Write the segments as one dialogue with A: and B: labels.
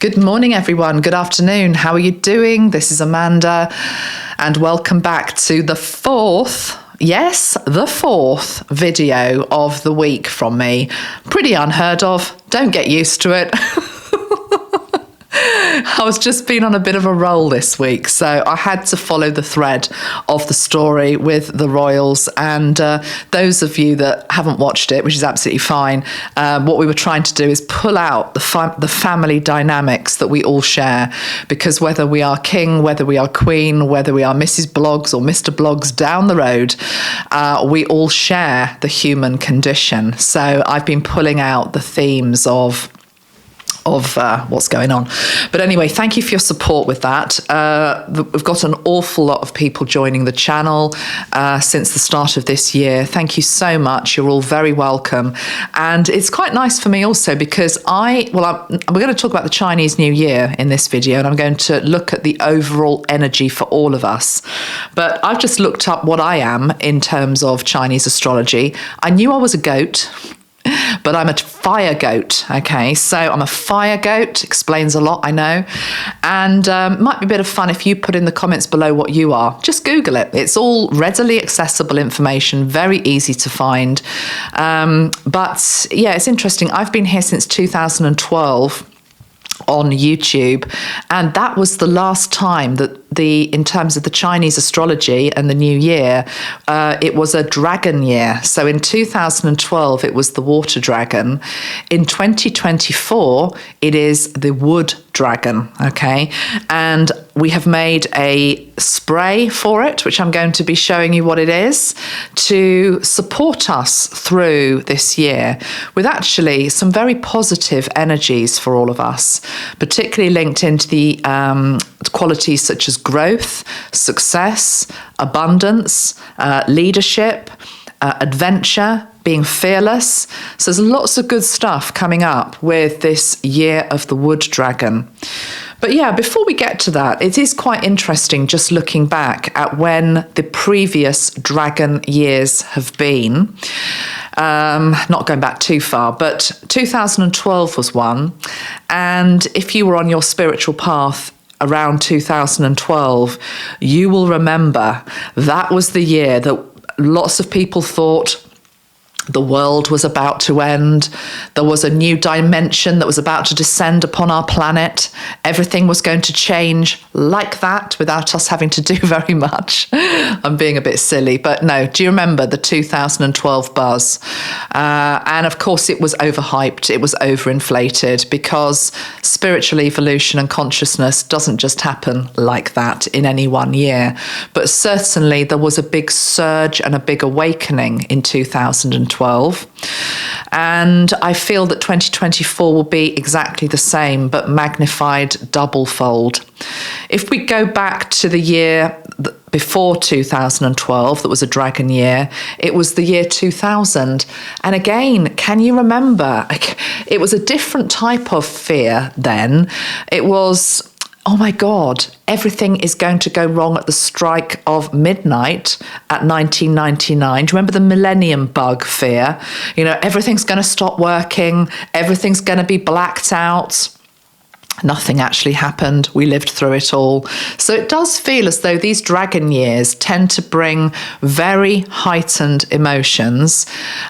A: Good morning, everyone. Good afternoon. How are you doing? This is Amanda, and welcome back to the fourth video of the week from me. Pretty unheard of. Don't get used to it. I was just been on a bit of a roll this week, so I had to follow the thread of the story with the royals. And those of you that haven't watched it, which is absolutely fine, what we were trying to do is pull out the family dynamics that we all share, because whether we are king, whether we are queen, whether we are Mrs. Bloggs or Mr. Bloggs down the road, we all share the human condition. So I've been pulling out the themes of what's going on. But anyway, thank you for your support with that. We've got an awful lot of people joining the channel since the start of this year. Thank you so much. You're all very welcome. And it's quite nice for me also because we're going to talk about the Chinese New Year in this video, and I'm going to look at the overall energy for all of us. But I've just looked up what I am in terms of Chinese astrology. I knew I was a goat, but I'm a fire goat, okay? So I'm a fire goat, explains a lot, I know. And might be a bit of fun if you put in the comments below what you are. Just Google it. It's all readily accessible information, very easy to find. But yeah, it's interesting. I've been here since 2012 on YouTube, and that was the last time that in terms of the Chinese astrology and the new year, it was a dragon year. So in 2012 it was the water dragon. In 2024 it is the wood dragon, okay? And we have made a spray for it, which I'm going to be showing you what it is, to support us through this year with actually some very positive energies for all of us, particularly linked into the qualities such as growth, success, abundance, leadership, adventure, being fearless. So there's lots of good stuff coming up with this year of the wood dragon. But yeah, before we get to that, it is quite interesting just looking back at when the previous dragon years have been. Not going back too far, but 2012 was one. And if you were on your spiritual path around 2012, you will remember that was the year that lots of people thought the world was about to end. There was a new dimension that was about to descend upon our planet. Everything was going to change like that without us having to do very much. I'm being a bit silly, but no, do you remember the 2012 buzz? And of course it was overhyped, it was overinflated, because spiritual evolution and consciousness doesn't just happen like that in any one year. But certainly there was a big surge and a big awakening in 2012. And I feel that 2024 will be exactly the same, but magnified doublefold. If we go back to the year before 2012, that was a dragon year, it was the year 2000. And again, can you remember? It was a different type of fear then. It was, oh my God, everything is going to go wrong at the strike of midnight at 1999. Do you remember the millennium bug fear? You know, everything's going to stop working. Everything's going to be blacked out. Nothing actually happened. We lived through it all. So it does feel as though these dragon years tend to bring very heightened emotions.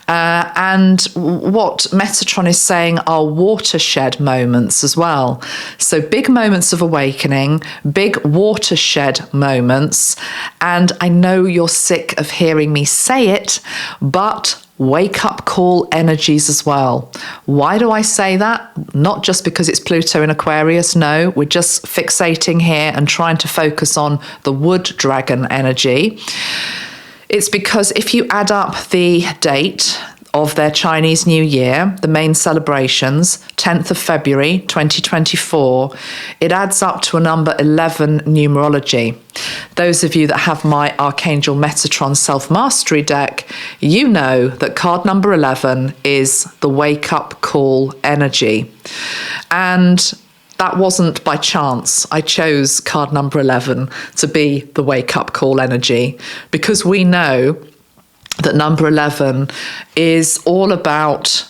A: And what Metatron is saying are watershed moments as well. So big moments of awakening, big watershed moments. And I know you're sick of hearing me say it, but wake up call energies as well. Why do I say that? Not just because it's Pluto in Aquarius. No, we're just fixating here and trying to focus on the wood dragon energy. It's because if you add up the date of their Chinese New Year, the main celebrations, 10th of February 2024, it adds up to a number 11 numerology. Those of you that have my Archangel Metatron Self-Mastery deck, you know that card number 11 is the wake-up call energy. And that wasn't by chance. I chose card number 11 to be the wake-up call energy, because we know that number 11 is all about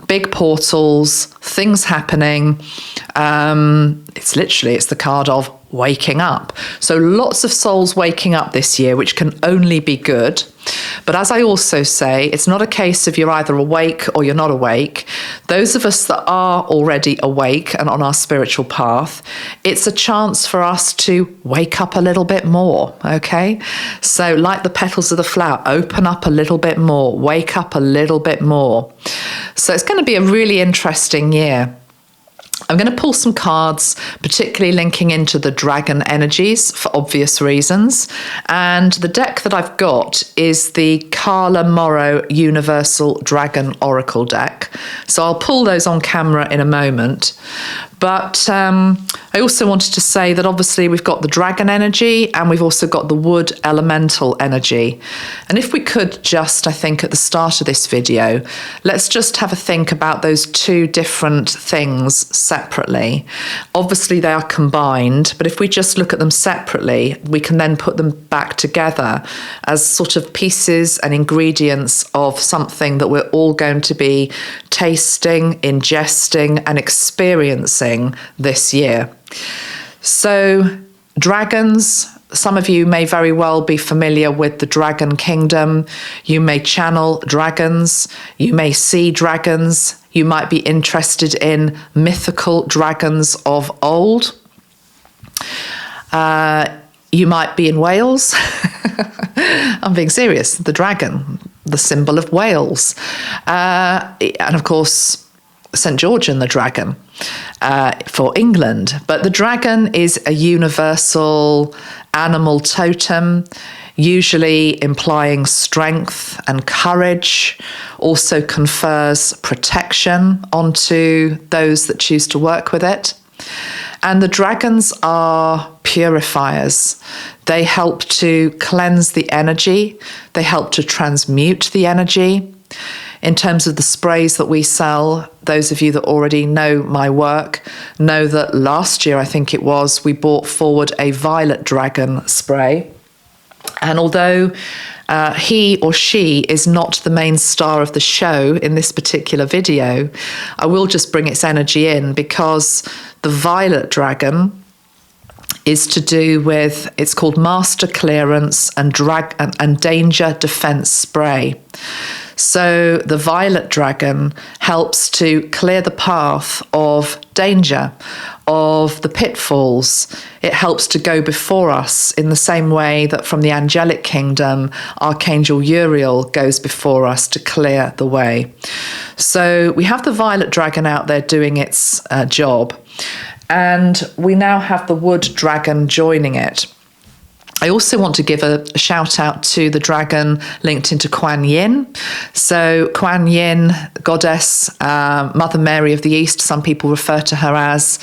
A: big portals, things happening. It's the card of waking up. So lots of souls waking up this year, which can only be good. But as I also say, it's not a case of you're either awake or you're not awake. Those of us that are already awake and on our spiritual path, it's a chance for us to wake up a little bit more, okay? So like the petals of the flower, open up a little bit more, wake up a little bit more. So it's going to be a really interesting year. I'm going to pull some cards, particularly linking into the dragon energies for obvious reasons. And the deck that I've got is the Carlow Morrow Universal Dragon Oracle deck. So I'll pull those on camera in a moment. But I also wanted to say that obviously we've got the dragon energy and we've also got the wood elemental energy. And if we could just, I think at the start of this video, let's just have a think about those two different things separately. Obviously they are combined, but if we just look at them separately, we can then put them back together as sort of pieces and ingredients of something that we're all going to be tasting, ingesting and experiencing this year. So dragons, some of you may very well be familiar with the Dragon Kingdom. You may channel dragons, you may see dragons, you might be interested in mythical dragons of old. You might be in Wales. I'm being serious. The dragon, the symbol of Wales. And of course, St. George and the dragon for England. But the dragon is a universal animal totem, usually implying strength and courage, also confers protection onto those that choose to work with it. And the dragons are purifiers. They help to cleanse the energy. They help to transmute the energy. In terms of the sprays that we sell, those of you that already know my work know that last year, I think it was, we brought forward a violet dragon spray. And although he or she is not the main star of the show in this particular video, I will just bring its energy in because the violet dragon is to do with, it's called Master Clearance and Danger Defense Spray. So the violet dragon helps to clear the path of danger, of the pitfalls. It helps to go before us in the same way that from the angelic kingdom, Archangel Uriel goes before us to clear the way. So we have the violet dragon out there doing its job, and we now have the wood dragon joining it. I also want to give a shout out to the dragon linked into Kuan Yin. So Kuan Yin, goddess, Mother Mary of the East, some people refer to her as,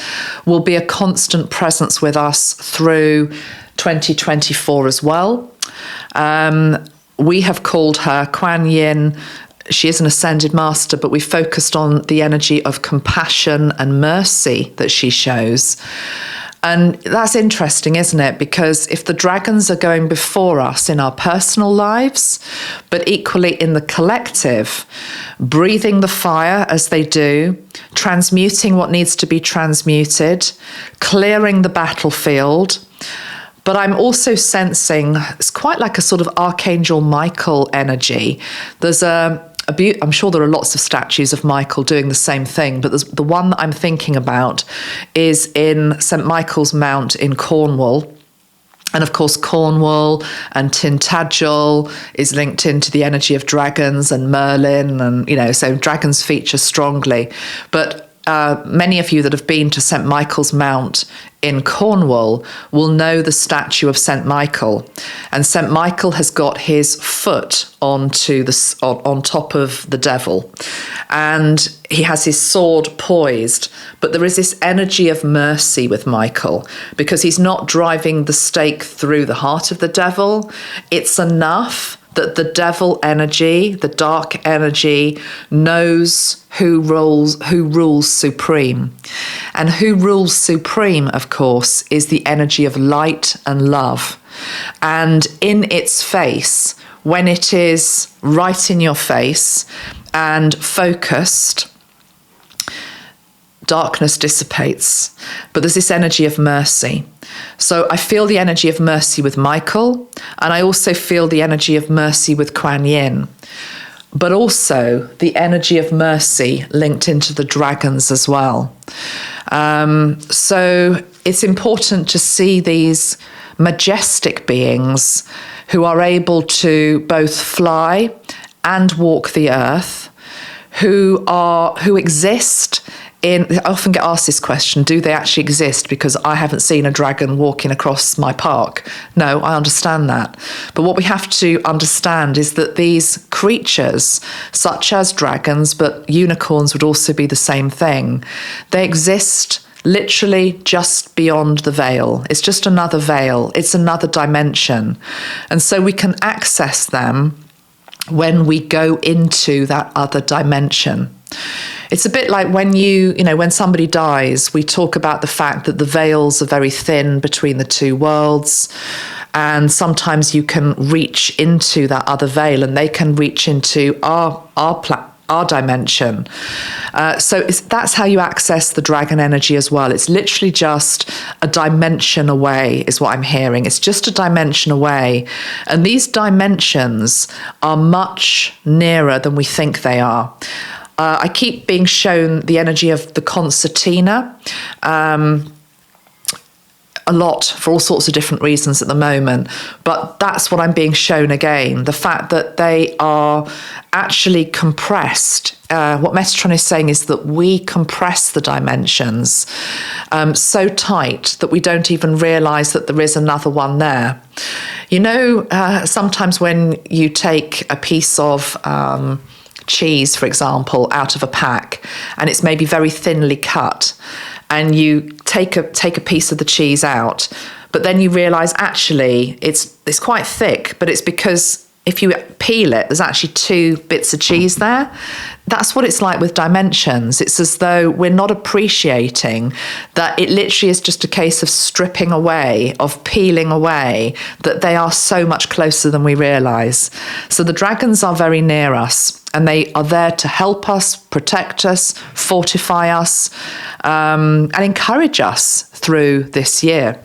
A: will be a constant presence with us through 2024 as well. We have called her Kuan Yin. She is an ascended master, but we focused on the energy of compassion and mercy that she shows. And that's interesting, isn't it? Because if the dragons are going before us in our personal lives, but equally in the collective, breathing the fire as they do, transmuting what needs to be transmuted, clearing the battlefield. But I'm also sensing, it's quite like a sort of Archangel Michael energy. There's I'm sure there are lots of statues of Michael doing the same thing, but the one that I'm thinking about is in St. Michael's Mount in Cornwall. And of course, Cornwall and Tintagel is linked into the energy of dragons and Merlin, and, so dragons feature strongly. But many of you that have been to St. Michael's Mount in Cornwall will know the statue of St. Michael. And St. Michael has got his foot on top of the devil. And he has his sword poised. But there is this energy of mercy with Michael, because he's not driving the stake through the heart of the devil. It's enough that the devil energy, the dark energy, knows who rules supreme. And who rules supreme, of course, is the energy of light and love. And in its face, when it is right in your face and focused, darkness dissipates, but there's this energy of mercy. So I feel the energy of mercy with Michael, and I also feel the energy of mercy with Kuan Yin, but also the energy of mercy linked into the dragons as well. So it's important to see these majestic beings who are able to both fly and walk the earth, who exist in. I often get asked this question, do they actually exist? Because I haven't seen a dragon walking across my park. No, I understand that. But what we have to understand is that these creatures, such as dragons, but unicorns would also be the same thing, they exist literally just beyond the veil. It's just another veil. It's another dimension. And so we can access them when we go into that other dimension. It's a bit like when when somebody dies, we talk about the fact that the veils are very thin between the two worlds. And sometimes you can reach into that other veil and they can reach into our dimension. So that's how you access the dragon energy as well. It's literally just a dimension away is what I'm hearing. It's just a dimension away. And these dimensions are much nearer than we think they are. I keep being shown the energy of the concertina a lot for all sorts of different reasons at the moment, but that's what I'm being shown again, the fact that they are actually compressed. What Metatron is saying is that we compress the dimensions so tight that we don't even realise that there is another one there. Sometimes when you take a piece of cheese, for example, out of a pack, and it's maybe very thinly cut, and you take a piece of the cheese out, but then you realise actually it's quite thick, but it's because if you peel it, there's actually 2 bits of cheese there. That's what it's like with dimensions. It's as though we're not appreciating that it literally is just a case of stripping away, of peeling away, that they are so much closer than we realise. So the dragons are very near us, and they are there to help us, protect us, fortify us, and encourage us through this year.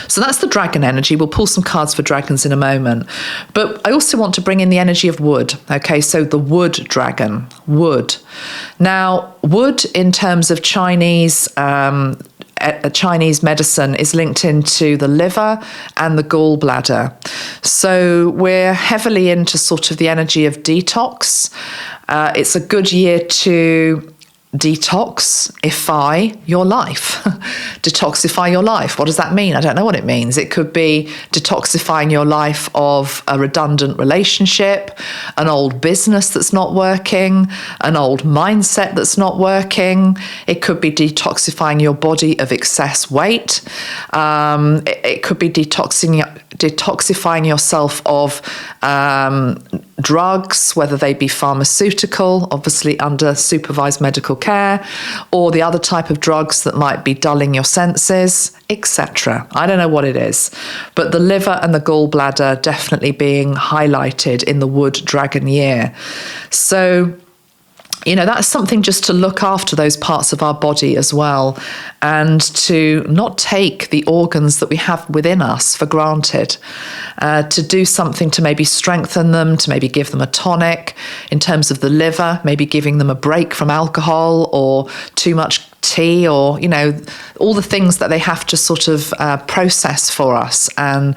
A: So that's the dragon energy. We'll pull some cards for dragons in a moment. But I also want to bring in the energy of wood. Okay, so the wood dragon, wood. Now, wood in terms of Chinese medicine is linked into the liver and the gallbladder. So we're heavily into sort of the energy of detox. It's a good year to detoxify your life. Detoxify your life. What does that mean? I don't know what it means. It could be detoxifying your life of a redundant relationship, an old business that's not working, an old mindset that's not working. It could be detoxifying your body of excess weight. It could be detoxifying yourself of drugs, whether they be pharmaceutical, obviously under supervised medical care, or the other type of drugs that might be dulling your senses, etc. I don't know what it is, but the liver and the gallbladder definitely being highlighted in the wood dragon year. So that's something just to look after those parts of our body as well, and to not take the organs that we have within us for granted, to do something to maybe strengthen them, to maybe give them a tonic. In terms of the liver, maybe giving them a break from alcohol or too much tea, or all the things that they have to sort of process for us and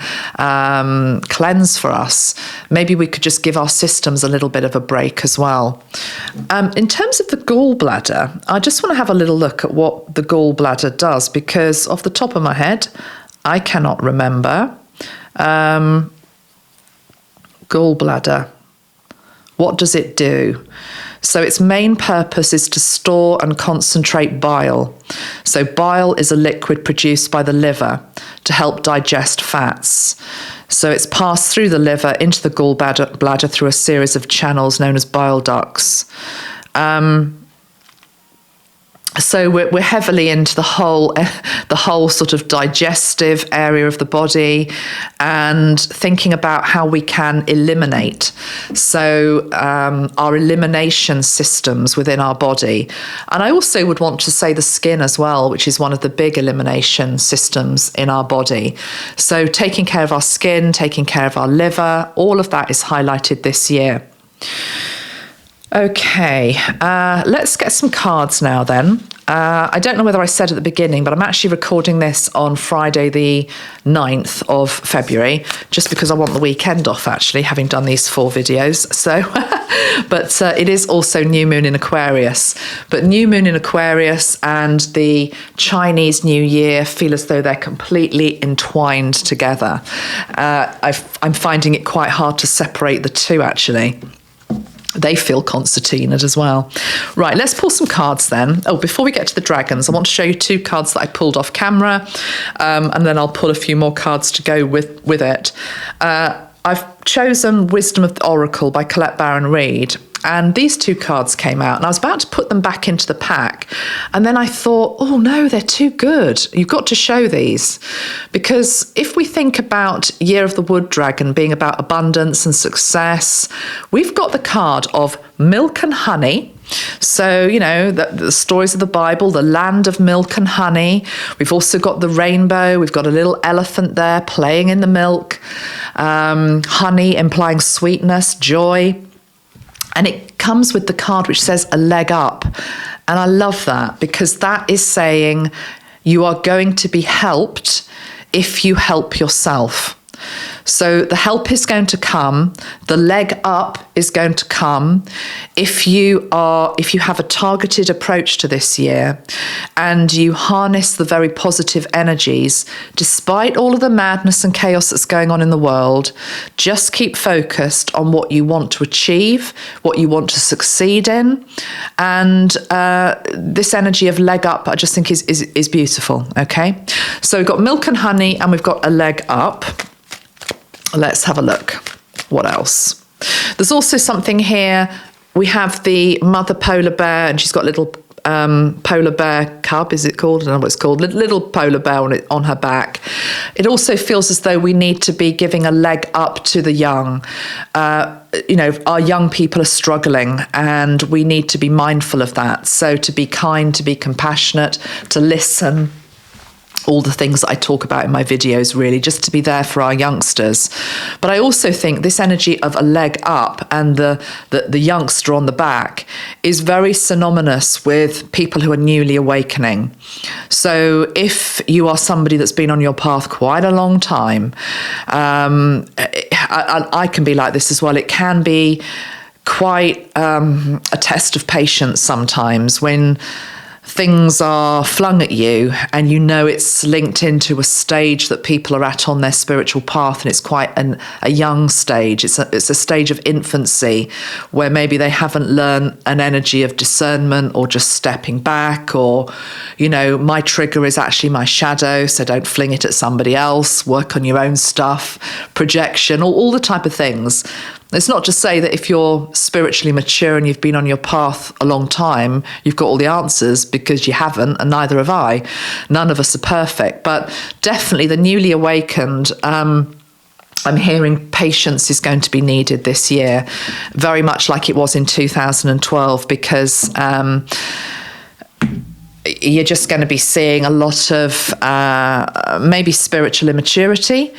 A: cleanse for us. Maybe we could just give our systems a little bit of a break as well. In terms of the gallbladder, I just want to have a little look at what the gallbladder does, because off the top of my head I cannot remember. Gallbladder, what does it do? So its main purpose is to store and concentrate bile. So bile is a liquid produced by the liver to help digest fats. So it's passed through the liver into the gallbladder through a series of channels known as bile ducts. So we're heavily into the whole sort of digestive area of the body, and thinking about how we can eliminate. So our elimination systems within our body. And I also would want to say the skin as well, which is one of the big elimination systems in our body. So taking care of our skin, taking care of our liver, all of that is highlighted this year. Okay, let's get some cards now then. I don't know whether I said at the beginning, but I'm actually recording this on Friday the 9th of February, just because I want the weekend off, actually, having done these 4 videos. So, but it is also new moon in Aquarius. But new moon in Aquarius and the Chinese New Year feel as though they're completely entwined together. I'm finding it quite hard to separate the two, actually. They feel concertinaed as well. Right, let's pull some cards then. Oh, before we get to the dragons, I want to show you 2 cards that I pulled off camera, and then I'll pull a few more cards to go with it. I've chosen Wisdom of the Oracle by Colette and Reid. And these 2 cards came out, and I was about to put them back into the pack. And then I thought, oh no, they're too good. You've got to show these. Because if we think about Year of the Wood Dragon being about abundance and success, we've got the card of milk and honey. So, you know, the stories of the Bible, the land of milk and honey. We've also got the rainbow. We've got a little elephant there playing in the milk. Honey implying sweetness, joy. And it comes with the card which says a leg up. And I love that, because that is saying you are going to be helped if you help yourself. So the help is going to come, the leg up is going to come if you have a targeted approach to this year and you harness the very positive energies, despite all of the madness and chaos that's going on in the world. Just keep focused on what you want to achieve, what you want to succeed in. And this energy of leg up, I just think is beautiful. Okay. So we've got milk and honey and we've got a leg up. Let's have a look. What else? There's also something here. We have the mother polar bear, and she's got a little polar bear cub, is it called? I don't know what it's called. Little polar bear on her back. It also feels as though we need to be giving a leg up to the young. You know, our young people are struggling, and we need to be mindful of that. So to be kind, to be compassionate, to listen. All the things that I talk about in my videos, really, just to be there for our youngsters. But I also think this energy of a leg up and the youngster on the back is very synonymous with people who are newly awakening. So if you are somebody that's been on your path quite a long time, I can be like this as well. It can be quite a test of patience sometimes when things are flung at you and you know it's linked into a stage that people are at on their spiritual path, and it's quite a young stage. It's a stage of infancy where maybe they haven't learned an energy of discernment or just stepping back, or, you know, my trigger is actually my shadow, so don't fling it at somebody else, work on your own stuff, projection, all the type of things. It's not to say that if you're spiritually mature and you've been on your path a long time, you've got all the answers, because you haven't, and neither have I. None of us are perfect, but definitely the newly awakened, I'm hearing patience is going to be needed this year, very much like it was in 2012, because you're just going to be seeing a lot of maybe spiritual immaturity,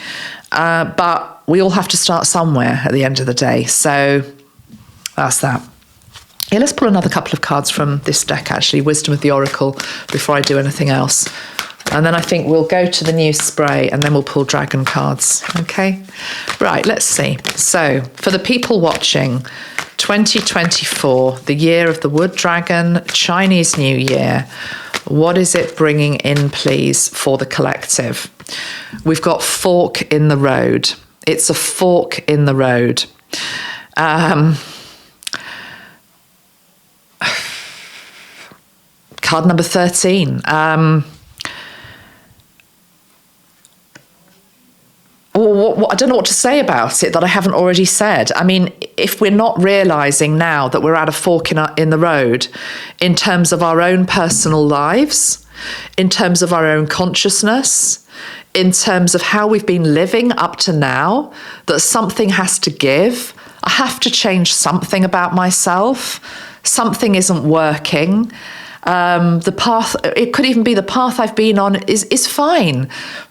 A: but we all have to start somewhere at the end of the day. So that's that. Yeah, let's pull another couple of cards from this deck, actually, Wisdom of the Oracle, before I do anything else. And then I think we'll go to the new spray and then we'll pull dragon cards. Okay, right, let's see. So for the people watching, 2024, the year of the wood dragon, Chinese New Year. What is it bringing in, please, for the collective? We've got fork in the road. It's a fork in the road. Card number 13. What don't know what to say about it that I haven't already said. I mean, if we're not realising now that we're at a fork in the road in terms of our own personal lives, in terms of our own consciousness, in terms of how we've been living up to now, that something has to give. I have to change something about myself. Something isn't working. The path, it could even be the path I've been on is fine,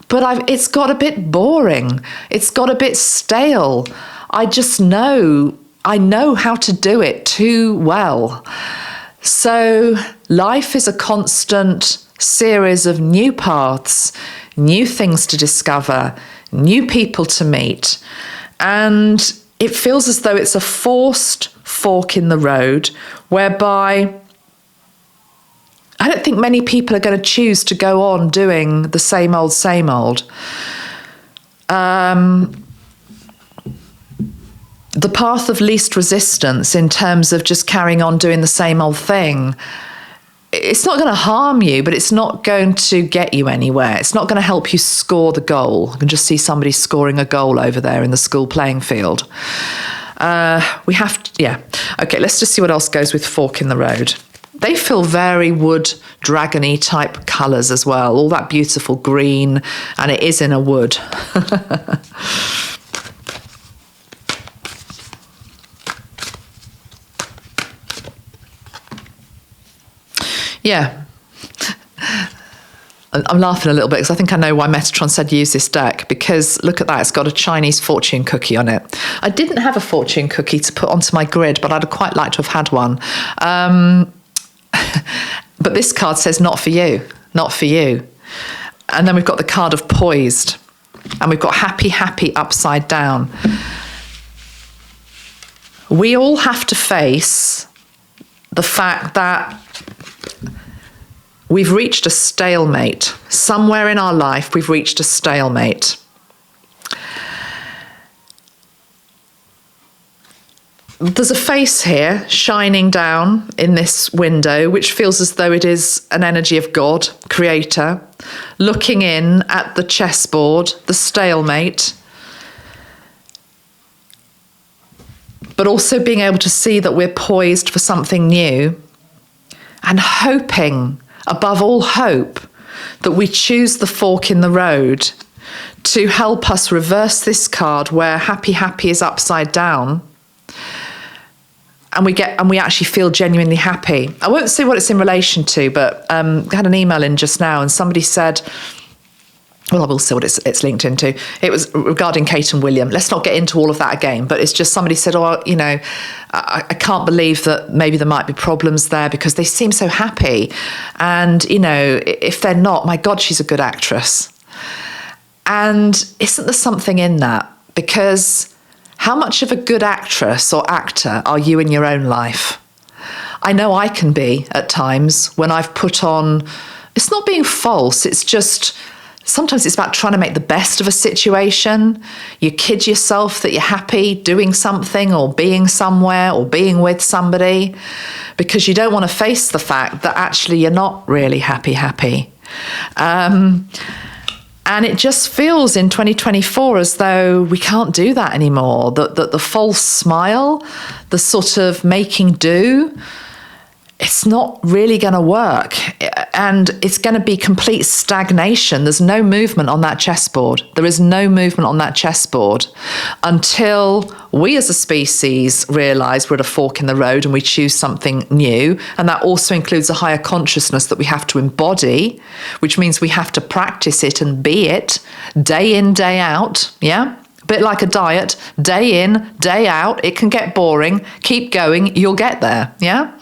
A: but it's got a bit boring. It's got a bit stale. I know how to do it too well. So life is a constant series of new paths, new things to discover, new people to meet. And it feels as though it's a forced fork in the road, whereby I don't think many people are going to choose to go on doing the same old, same old. The path of least resistance in terms of just carrying on doing the same old thing, it's not going to harm you, but it's not going to get you anywhere. It's not going to help you score the goal. I can just see somebody scoring a goal over there in the school playing field. Okay, let's just see what else goes with fork in the road. They feel very wood, dragony type colours as well. All that beautiful green, and it is in a wood. Yeah. I'm laughing a little bit because I think I know why Metatron said use this deck, because look at that, it's got a Chinese fortune cookie on it. I didn't have a fortune cookie to put onto my grid, but I'd quite like to have had one. But this card says not for you, not for you. And then we've got the card of poised, and we've got happy, happy upside down. We all have to face the fact that we've reached a stalemate. Somewhere in our life, we've reached a stalemate. There's a face here shining down in this window, which feels as though it is an energy of God, creator, looking in at the chessboard, the stalemate, but also being able to see that we're poised for something new, and hoping, above all hope, that we choose the fork in the road to help us reverse this card where happy, happy is upside down. And we actually feel genuinely happy. I won't say what it's in relation to, but I had an email in just now, and somebody said, well, I will say what it's linked into. It was regarding Kate and William. Let's not get into all of that again, but it's just somebody said, oh, you know, I can't believe that maybe there might be problems there because they seem so happy. And, you know, if they're not, my God, she's a good actress. And isn't there something in that? Because how much of a good actress or actor are you in your own life? I know I can be at times when I've put on, it's not being false, it's just, sometimes it's about trying to make the best of a situation. You kid yourself that you're happy doing something or being somewhere or being with somebody because you don't want to face the fact that actually you're not really happy. And it just feels in 2024 as though we can't do that anymore. The false smile, the sort of making do, it's not really going to work. And it's going to be complete stagnation. There's no movement on that chessboard. There is no movement on that chessboard until we as a species realise we're at a fork in the road and we choose something new. And that also includes a higher consciousness that we have to embody, which means we have to practice it and be it day in, day out. Yeah? A bit like a diet, day in, day out. It can get boring. Keep going. You'll get there. Yeah?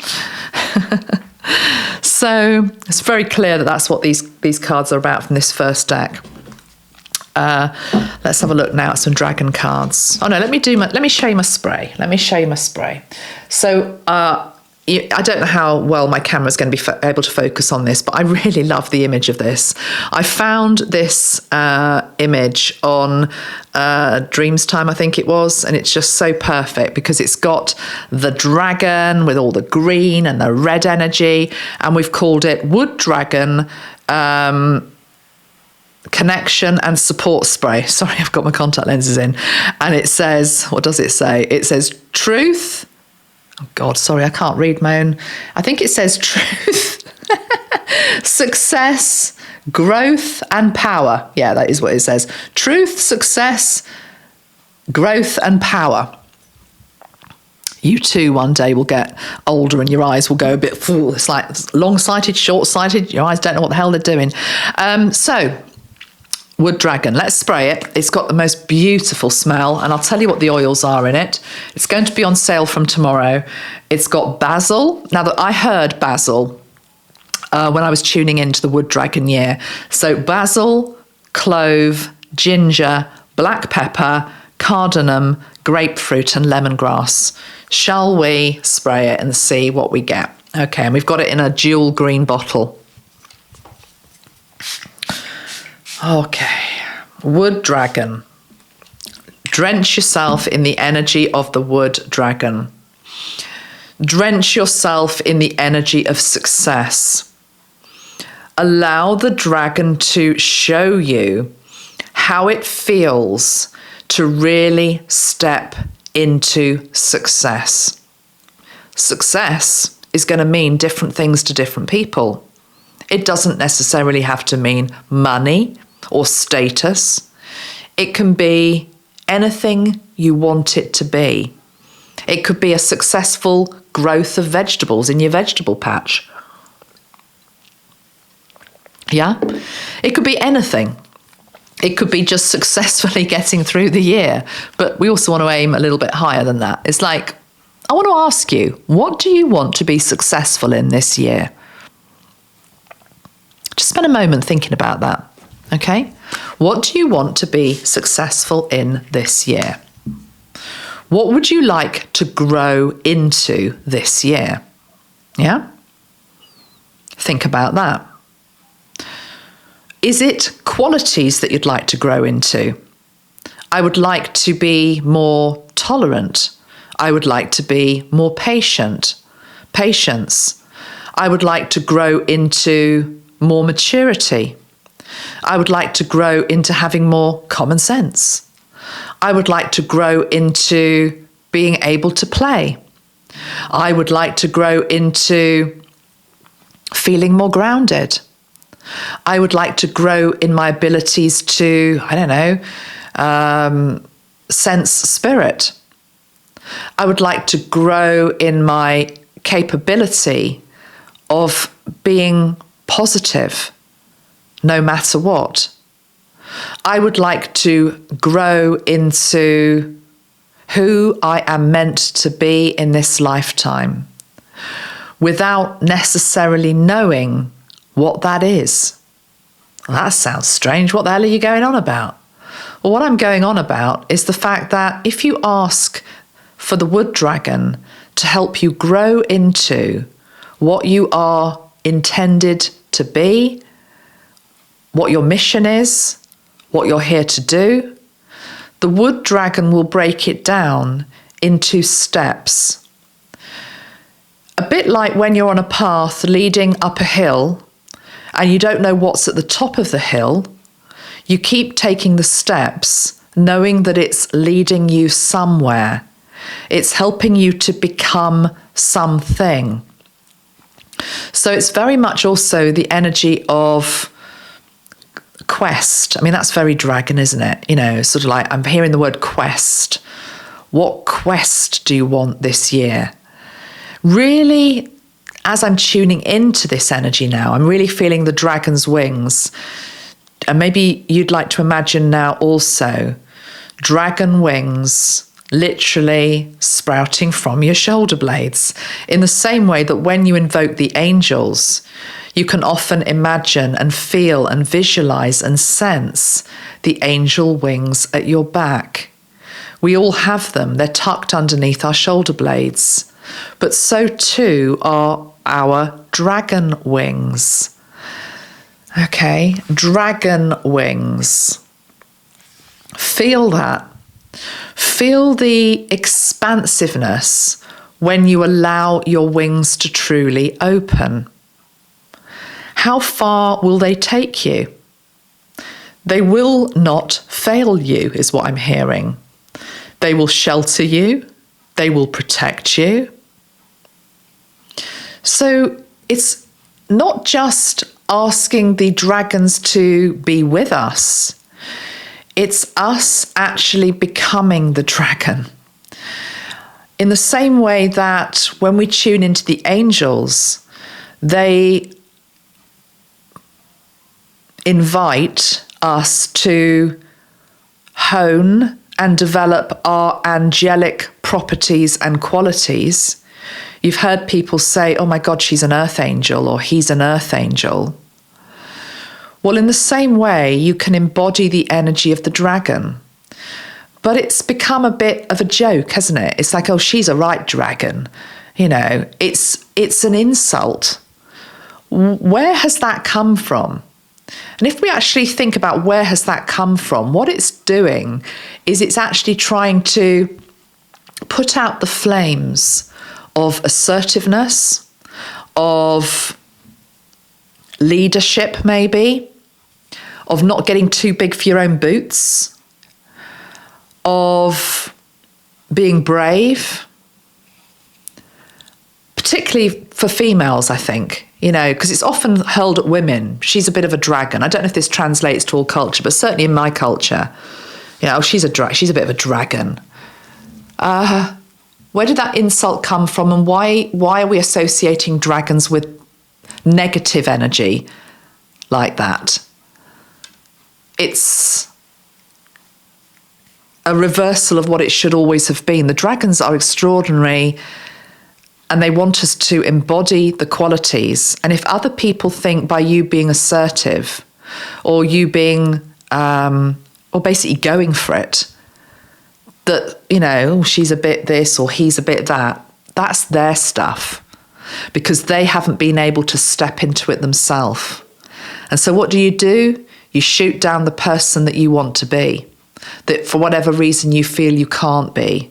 A: So it's very clear that that's what these cards are about from this first deck. Let's have a look now at some dragon cards. Oh no, let me show you my spray. So I don't know how well my camera is going to be able to focus on this, but I really love the image of this. I found this image on Dreams Time, I think it was, and it's just so perfect because it's got the dragon with all the green and the red energy, and we've called it Wood Dragon connection and support spray. Sorry, I've got my contact lenses in. And it says, what does it say? It says truth. Oh God, sorry, I can't read my own. I think it says truth, success, growth and power. Yeah, that is what it says. Truth, success, growth and power. You too one day will get older and your eyes will go a bit, it's like long-sighted, short-sighted. Your eyes don't know what the hell they're doing. So, wood dragon, let's spray it. It's got the most beautiful smell, and I'll tell you what the oils are in it. It's going to be on sale from tomorrow. It's got basil. Now, that I heard basil when I was tuning into the wood dragon year. So basil, clove, ginger, black pepper, cardamom, grapefruit and lemongrass. Shall we spray it and see what we get? Okay, and we've got it in a dual green bottle. Okay, wood dragon. Drench yourself in the energy of the wood dragon. Drench yourself in the energy of success. Allow the dragon to show you how it feels to really step into success. Success is going to mean different things to different people. It doesn't necessarily have to mean money or status. It can be anything you want it to be. It could be a successful growth of vegetables in your vegetable patch. Yeah? It could be anything. It could be just successfully getting through the year, but we also want to aim a little bit higher than that. It's like, I want to ask you, what do you want to be successful in this year? Just spend a moment thinking about that, okay? What do you want to be successful in this year? What would you like to grow into this year? Yeah? Think about that. Is it qualities that you'd like to grow into? I would like to be more tolerant. I would like to be more patient. Patience. I would like to grow into more maturity. I would like to grow into having more common sense. I would like to grow into being able to play. I would like to grow into feeling more grounded. I would like to grow in my abilities to, sense spirit. I would like to grow in my capability of being positive, no matter what. I would like to grow into who I am meant to be in this lifetime without necessarily knowing what that is. Well, that sounds strange. What the hell are you going on about? Well, what I'm going on about is the fact that if you ask for the wood dragon to help you grow into what you are intended to be, what your mission is, what you're here to do, the wood dragon will break it down into steps. A bit like when you're on a path leading up a hill and you don't know what's at the top of the hill, you keep taking the steps knowing that it's leading you somewhere. It's helping you to become something. So it's very much also the energy of quest. I mean, that's very dragon, isn't it? Sort of like I'm hearing the word quest. What quest do you want this year? Really, as I'm tuning into this energy now, I'm really feeling the dragon's wings. And maybe you'd like to imagine now also dragon wings literally sprouting from your shoulder blades. In the same way that when you invoke the angels, you can often imagine and feel and visualize and sense the angel wings at your back. We all have them. They're tucked underneath our shoulder blades. But so too are our dragon wings. Okay, dragon wings. Feel that. Feel the expansiveness when you allow your wings to truly open. How far will they take you? They will not fail you, is what I'm hearing. They will shelter you. They will protect you. So it's not just asking the dragons to be with us. It's us actually becoming the dragon. In the same way that when we tune into the angels, they invite us to hone and develop our angelic properties and qualities. You've heard people say, oh my God, she's an earth angel, or he's an earth angel. Well, in the same way, you can embody the energy of the dragon. But it's become a bit of a joke, hasn't it? It's like, oh, she's a right dragon. You know, it's an insult. Where has that come from? And if we actually think about where has that come from, what it's doing is it's actually trying to put out the flames of assertiveness, of leadership maybe, of not getting too big for your own boots, of being brave, particularly for females, I think, you know, because it's often hurled at women. She's a bit of a dragon. I don't know if this translates to all culture, but certainly in my culture, you know, she's a bit of a dragon. Where did that insult come from, and why are we associating dragons with negative energy like that? It's a reversal of what it should always have been. The dragons are extraordinary, and they want us to embody the qualities. And if other people think by you being assertive, or you being, or basically going for it, that, you know, she's a bit this or he's a bit that, that's their stuff, because they haven't been able to step into it themselves. And so what do? You shoot down the person that you want to be, that for whatever reason you feel you can't be.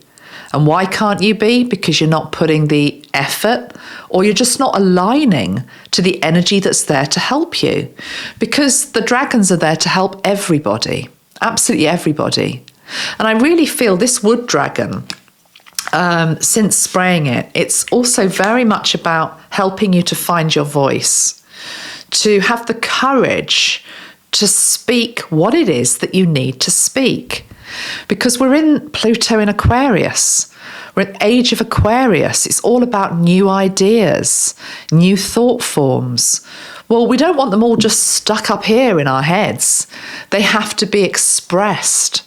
A: And why can't you be? Because you're not putting the effort, or you're just not aligning to the energy that's there to help you. Because the dragons are there to help everybody, absolutely everybody. And I really feel this wood dragon, since spraying it, it's also very much about helping you to find your voice, to have the courage to speak what it is that you need to speak. Because we're in Pluto in Aquarius. We're at the age of Aquarius. It's all about new ideas, new thought forms. Well, we don't want them all just stuck up here in our heads. They have to be expressed.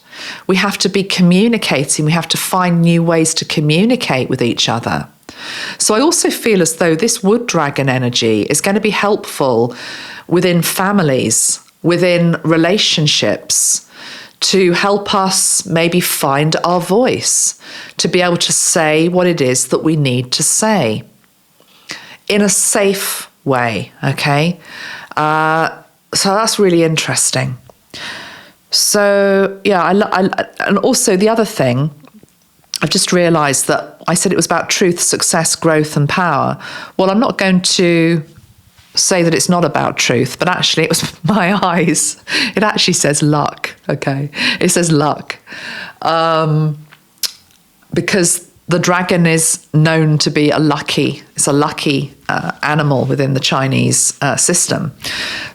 A: We have to be communicating. We have to find new ways to communicate with each other. So I also feel as though this wood dragon energy is going to be helpful within families, within relationships, to help us maybe find our voice, to be able to say what it is that we need to say in a safe way, okay? So that's really interesting. So, yeah, and also the other thing, I've just realised that I said it was about truth, success, growth and power. Well, I'm not going to say that it's not about truth, but actually it was my eyes. It actually says luck, okay? It says luck. Because the dragon is known to be a lucky animal within the Chinese system.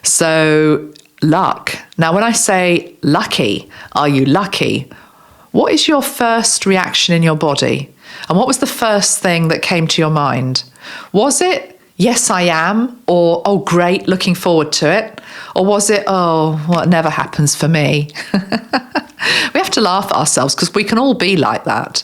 A: So luck. Now, when I say lucky, are you lucky? What is your first reaction in your body? And what was the first thing that came to your mind? Was it, yes, I am, or, oh, great, looking forward to it? Or was it, oh, well, it never happens for me? We have to laugh at ourselves because we can all be like that.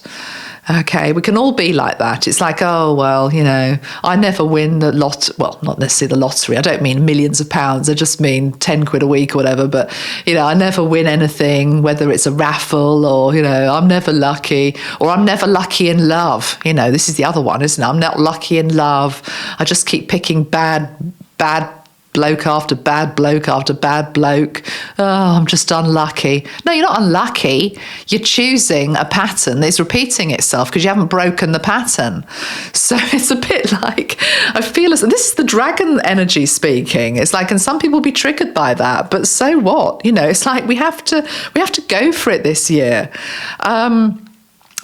A: Okay, we can all be like that. It's like, oh, well, you know, I never win the well, not necessarily the lottery. I don't mean millions of pounds. I just mean 10 quid a week or whatever. But, you know, I never win anything, whether it's a raffle or, you know, I'm never lucky, or I'm never lucky in love. You know, this is the other one, isn't it? I'm not lucky in love. I just keep picking bad bloke after bad bloke after bad bloke. Oh, I'm just unlucky. No, you're not unlucky. You're choosing a pattern that's repeating itself because you haven't broken the pattern. So it's a bit like, I feel as this is the dragon energy speaking. It's like, and some people be triggered by that, but so what? You know, it's like we have to go for it this year.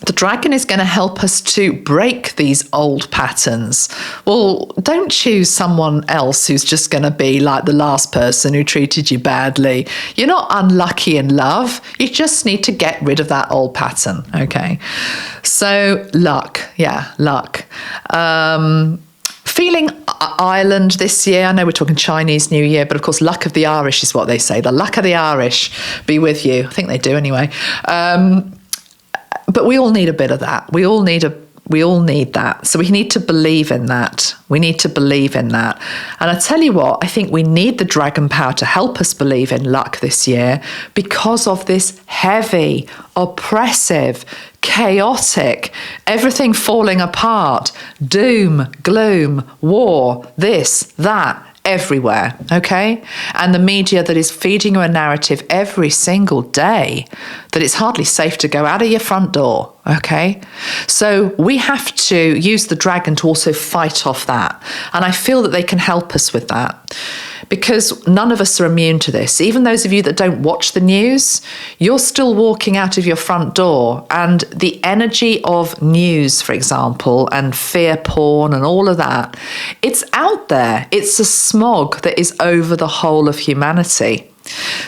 A: The dragon is going to help us to break these old patterns. Well, don't choose someone else who's just going to be like the last person who treated you badly. You're not unlucky in love. You just need to get rid of that old pattern. Okay. So luck. Yeah, luck. Feeling Ireland this year. I know we're talking Chinese New Year, but of course, luck of the Irish is what they say. The luck of the Irish be with you. I think they do anyway. But we all need a bit of that. We all need that. So we need to believe in that. We need to believe in that. And I tell you what, I think we need the dragon power to help us believe in luck this year because of this heavy, oppressive, chaotic, everything falling apart, doom, gloom, war, this, that, everywhere, okay? And the media that is feeding you a narrative every single day that it's hardly safe to go out of your front door, okay? So we have to use the dragon to also fight off that. And I feel that they can help us with that because none of us are immune to this. Even those of you that don't watch the news, you're still walking out of your front door, and the energy of news, for example, and fear porn and all of that, it's out there. It's a smog that is over the whole of humanity.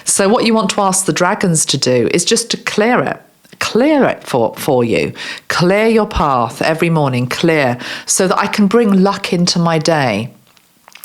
A: So what you want to ask the dragons to do is just to clear it. Clear it for you. Clear your path every morning, clear, so that I can bring luck into my day.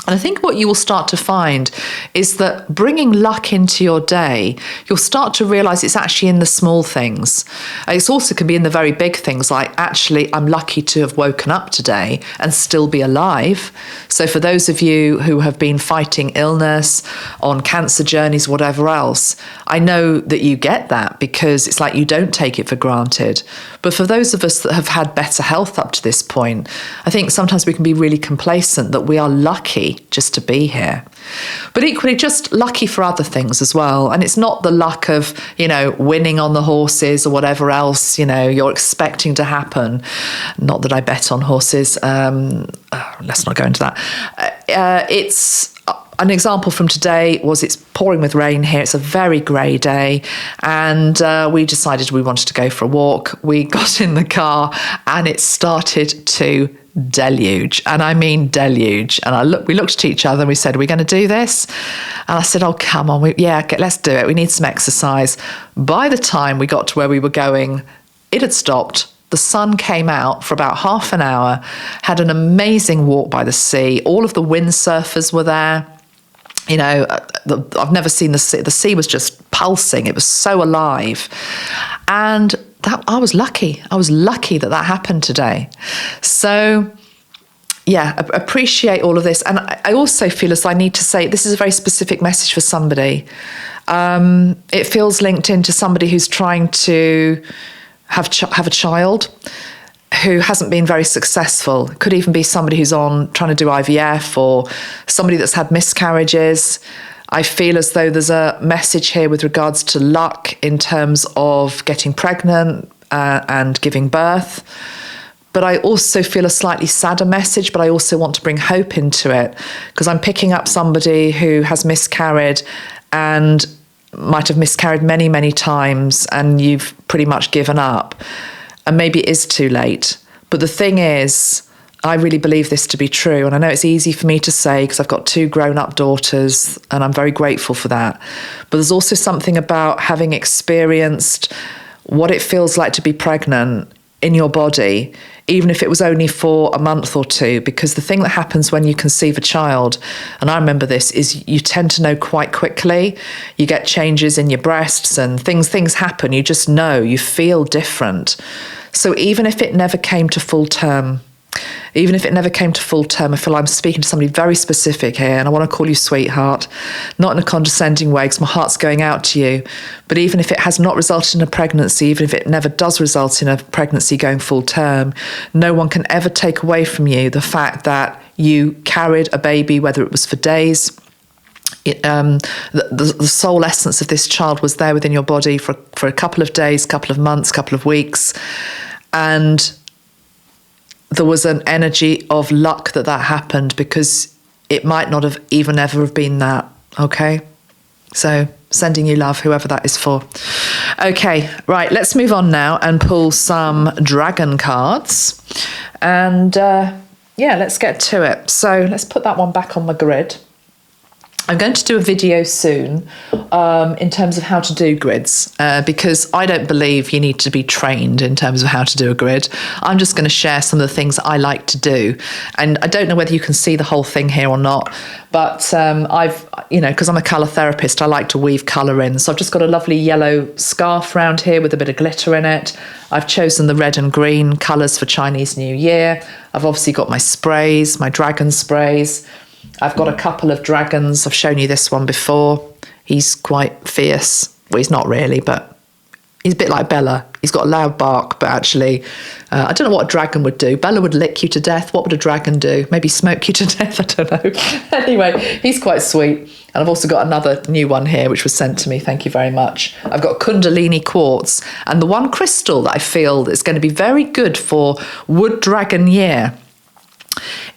A: And I think what you will start to find is that bringing luck into your day, you'll start to realize it's actually in the small things. It also can be in the very big things, like actually, I'm lucky to have woken up today and still be alive. So for those of you who have been fighting illness, on cancer journeys, whatever else, I know that you get that because it's like you don't take it for granted. But for those of us that have had better health up to this point, I think sometimes we can be really complacent that we are lucky just to be here. But equally just lucky for other things as well. And it's not the luck of, winning on the horses or whatever else, you're expecting to happen. Not that I bet on horses. Let's not go into that. It's an example from today was it's pouring with rain here. It's a very grey day. And we decided we wanted to go for a walk. We got in the car and it started to deluge, and I mean deluge. And we looked at each other and we said, "Are we going to do this?" And I said, "Oh, come on, let's do it. We need some exercise." By the time we got to where we were going, it had stopped. The sun came out for about half an hour, had an amazing walk by the sea. All of the windsurfers were there. I've never seen the sea. The sea was just pulsing. It was so alive. And I was lucky. I was lucky that happened today. So, appreciate all of this. And I also feel as I need to say, this is a very specific message for somebody. It feels linked into somebody who's trying to have a child who hasn't been very successful. It could even be somebody who's trying to do IVF or somebody that's had miscarriages. I feel as though there's a message here with regards to luck in terms of getting pregnant and giving birth. But I also feel a slightly sadder message, but I also want to bring hope into it because I'm picking up somebody who has miscarried and might have miscarried many, many times, and you've pretty much given up. And maybe it is too late. But the thing is, I really believe this to be true. And I know it's easy for me to say because I've got 2 grown-up daughters and I'm very grateful for that. But there's also something about having experienced what it feels like to be pregnant in your body, even if it was only for a month or 2, because the thing that happens when you conceive a child, and I remember this, is you tend to know quite quickly. You get changes in your breasts and things happen. You just know, you feel different. So even if it never came to full term, I feel I'm speaking to somebody very specific here, and I want to call you sweetheart, not in a condescending way because my heart's going out to you. But even if it has not resulted in a pregnancy, even if it never does result in a pregnancy going full term, no one can ever take away from you the fact that you carried a baby, whether it was for days, the soul essence of this child was there within your body for a couple of days, couple of months, couple of weeks. And there was an energy of luck that happened, because it might not have even ever have been that. Okay? So sending you love, whoever that is for. Okay, right, let's move on now and pull some dragon cards. And let's get to it. So let's put that one back on my grid. I'm going to do a video soon in terms of how to do grids, because I don't believe you need to be trained in terms of how to do a grid. I'm just going to share some of the things that I like to do. And I don't know whether you can see the whole thing here or not, but because I'm a colour therapist, I like to weave colour in. So I've just got a lovely yellow scarf around here with a bit of glitter in it. I've chosen the red and green colours for Chinese New Year. I've obviously got my sprays, my dragon sprays. I've got a couple of dragons. I've shown you this one before. He's quite fierce. Well, he's not really, but he's a bit like Bella. He's got a loud bark, but actually, I don't know what a dragon would do. Bella would lick you to death. What would a dragon do? Maybe smoke you to death? I don't know. Anyway, he's quite sweet. And I've also got another new one here, which was sent to me. Thank you very much. I've got Kundalini quartz. And the one crystal that I feel is going to be very good for Wood Dragon Year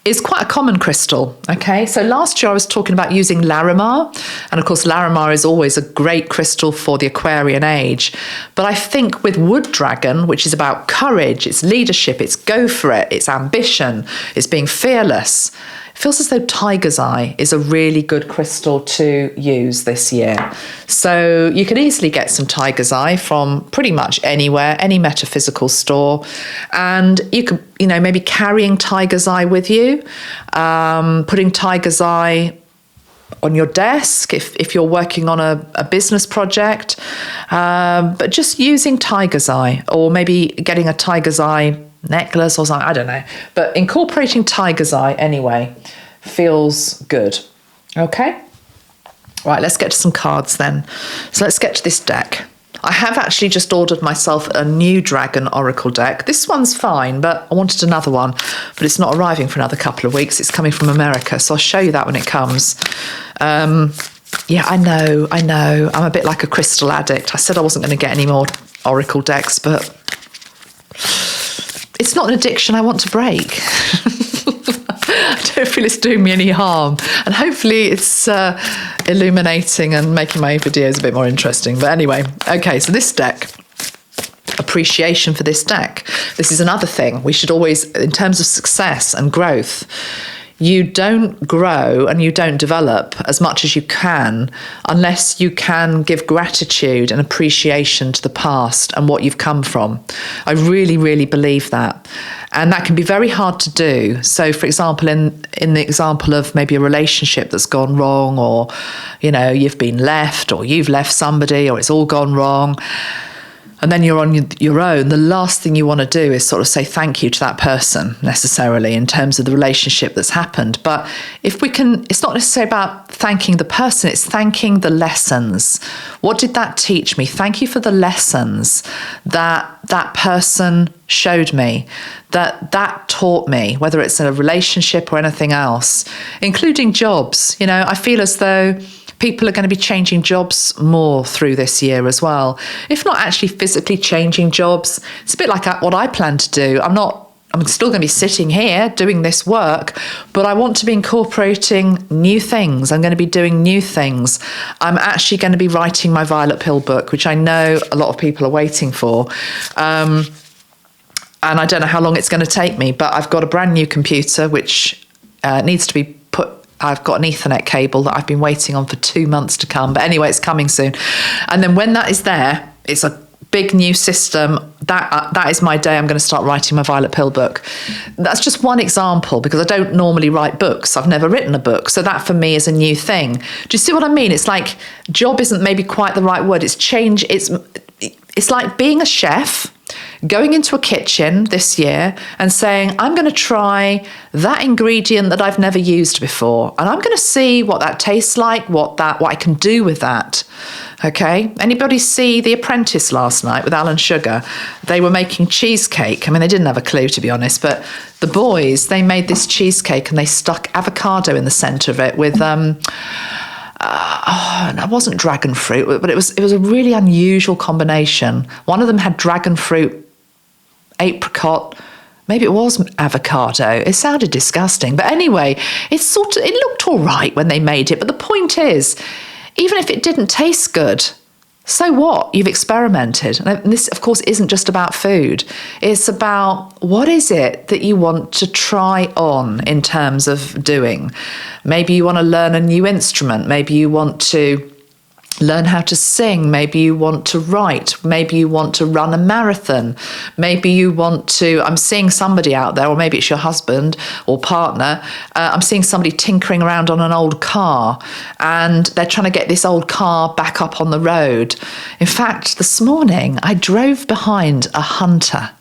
A: is quite a common crystal. Okay, so last year I was talking about using Larimar, and of course Larimar is always a great crystal for the Aquarian age, but I think with Wood Dragon, which is about courage, it's leadership, it's go for it, it's ambition, it's being fearless, it feels as though Tiger's Eye is a really good crystal to use this year. So you can easily get some Tiger's Eye from pretty much anywhere, any metaphysical store. And you could, maybe carrying Tiger's Eye with you, putting Tiger's Eye on your desk if you're working on a business project, but just using Tiger's Eye, or maybe getting a Tiger's Eye necklace or something, I don't know, but incorporating Tiger's Eye anyway feels good. Okay, right, let's get to some cards then. So let's get to this deck. I have actually just ordered myself a new Dragon Oracle deck. This one's fine, but I wanted another one, but it's not arriving for another couple of weeks. It's coming from America, so I'll show you that when it comes. Yeah, I know, I'm a bit like a crystal addict. I said I wasn't going to get any more Oracle decks, but it's not an addiction I want to break. I don't feel it's doing me any harm. And hopefully it's illuminating and making my videos a bit more interesting. But anyway, okay, so this deck, appreciation for this deck. This is another thing we should always, in terms of success and growth, you don't grow and you don't develop as much as you can unless you can give gratitude and appreciation to the past and what you've come from. I really, really believe that. And that can be very hard to do. So, for example, in the example of maybe a relationship that's gone wrong, or, you've been left, or you've left somebody, or it's all gone wrong, and then you're on your own, the last thing you want to do is sort of say thank you to that person necessarily in terms of the relationship that's happened. But if we can, it's not necessarily about thanking the person, it's thanking the lessons. What did that teach me? Thank you for the lessons that person showed me, that taught me, whether it's in a relationship or anything else, including jobs. I feel as though people are going to be changing jobs more through this year as well. If not actually physically changing jobs, it's a bit like what I plan to do. I'm still going to be sitting here doing this work, but I want to be incorporating new things. I'm going to be doing new things. I'm actually going to be writing my Violet Pill book, which I know a lot of people are waiting for. And I don't know how long it's going to take me, but I've got a brand new computer, which needs to be put. I've got an Ethernet cable that I've been waiting on for 2 months to come. But anyway, it's coming soon. And then when that is there, it's a big new system. That is my day. I'm going to start writing my Violet Pill book. That's just one example, because I don't normally write books. I've never written a book. So that for me is a new thing. Do you see what I mean? It's like job isn't maybe quite the right word. It's change. It's like being a chef, going into a kitchen this year and saying, I'm going to try that ingredient that I've never used before, and I'm going to see what that tastes like, what I can do with that. Okay. Anybody see The Apprentice last night with Alan Sugar? They were making cheesecake. I mean, they didn't have a clue, to be honest, but the boys, they made this cheesecake and they stuck avocado in the center of it with it wasn't dragon fruit, but it was a really unusual combination. One of them had dragon fruit, apricot, maybe it was avocado. It sounded disgusting. But anyway, it looked all right when they made it. But the point is, even if it didn't taste good, so what? You've experimented. And this, of course, isn't just about food. It's about what is it that you want to try on in terms of doing. Maybe you want to learn a new instrument. Maybe you want to learn how to sing. Maybe you want to write. Maybe you want to run a marathon. Maybe you want to, I'm seeing somebody out there, or maybe it's your husband or partner. I'm seeing somebody tinkering around on an old car, and they're trying to get this old car back up on the road. In fact, this morning I drove behind a Hunter.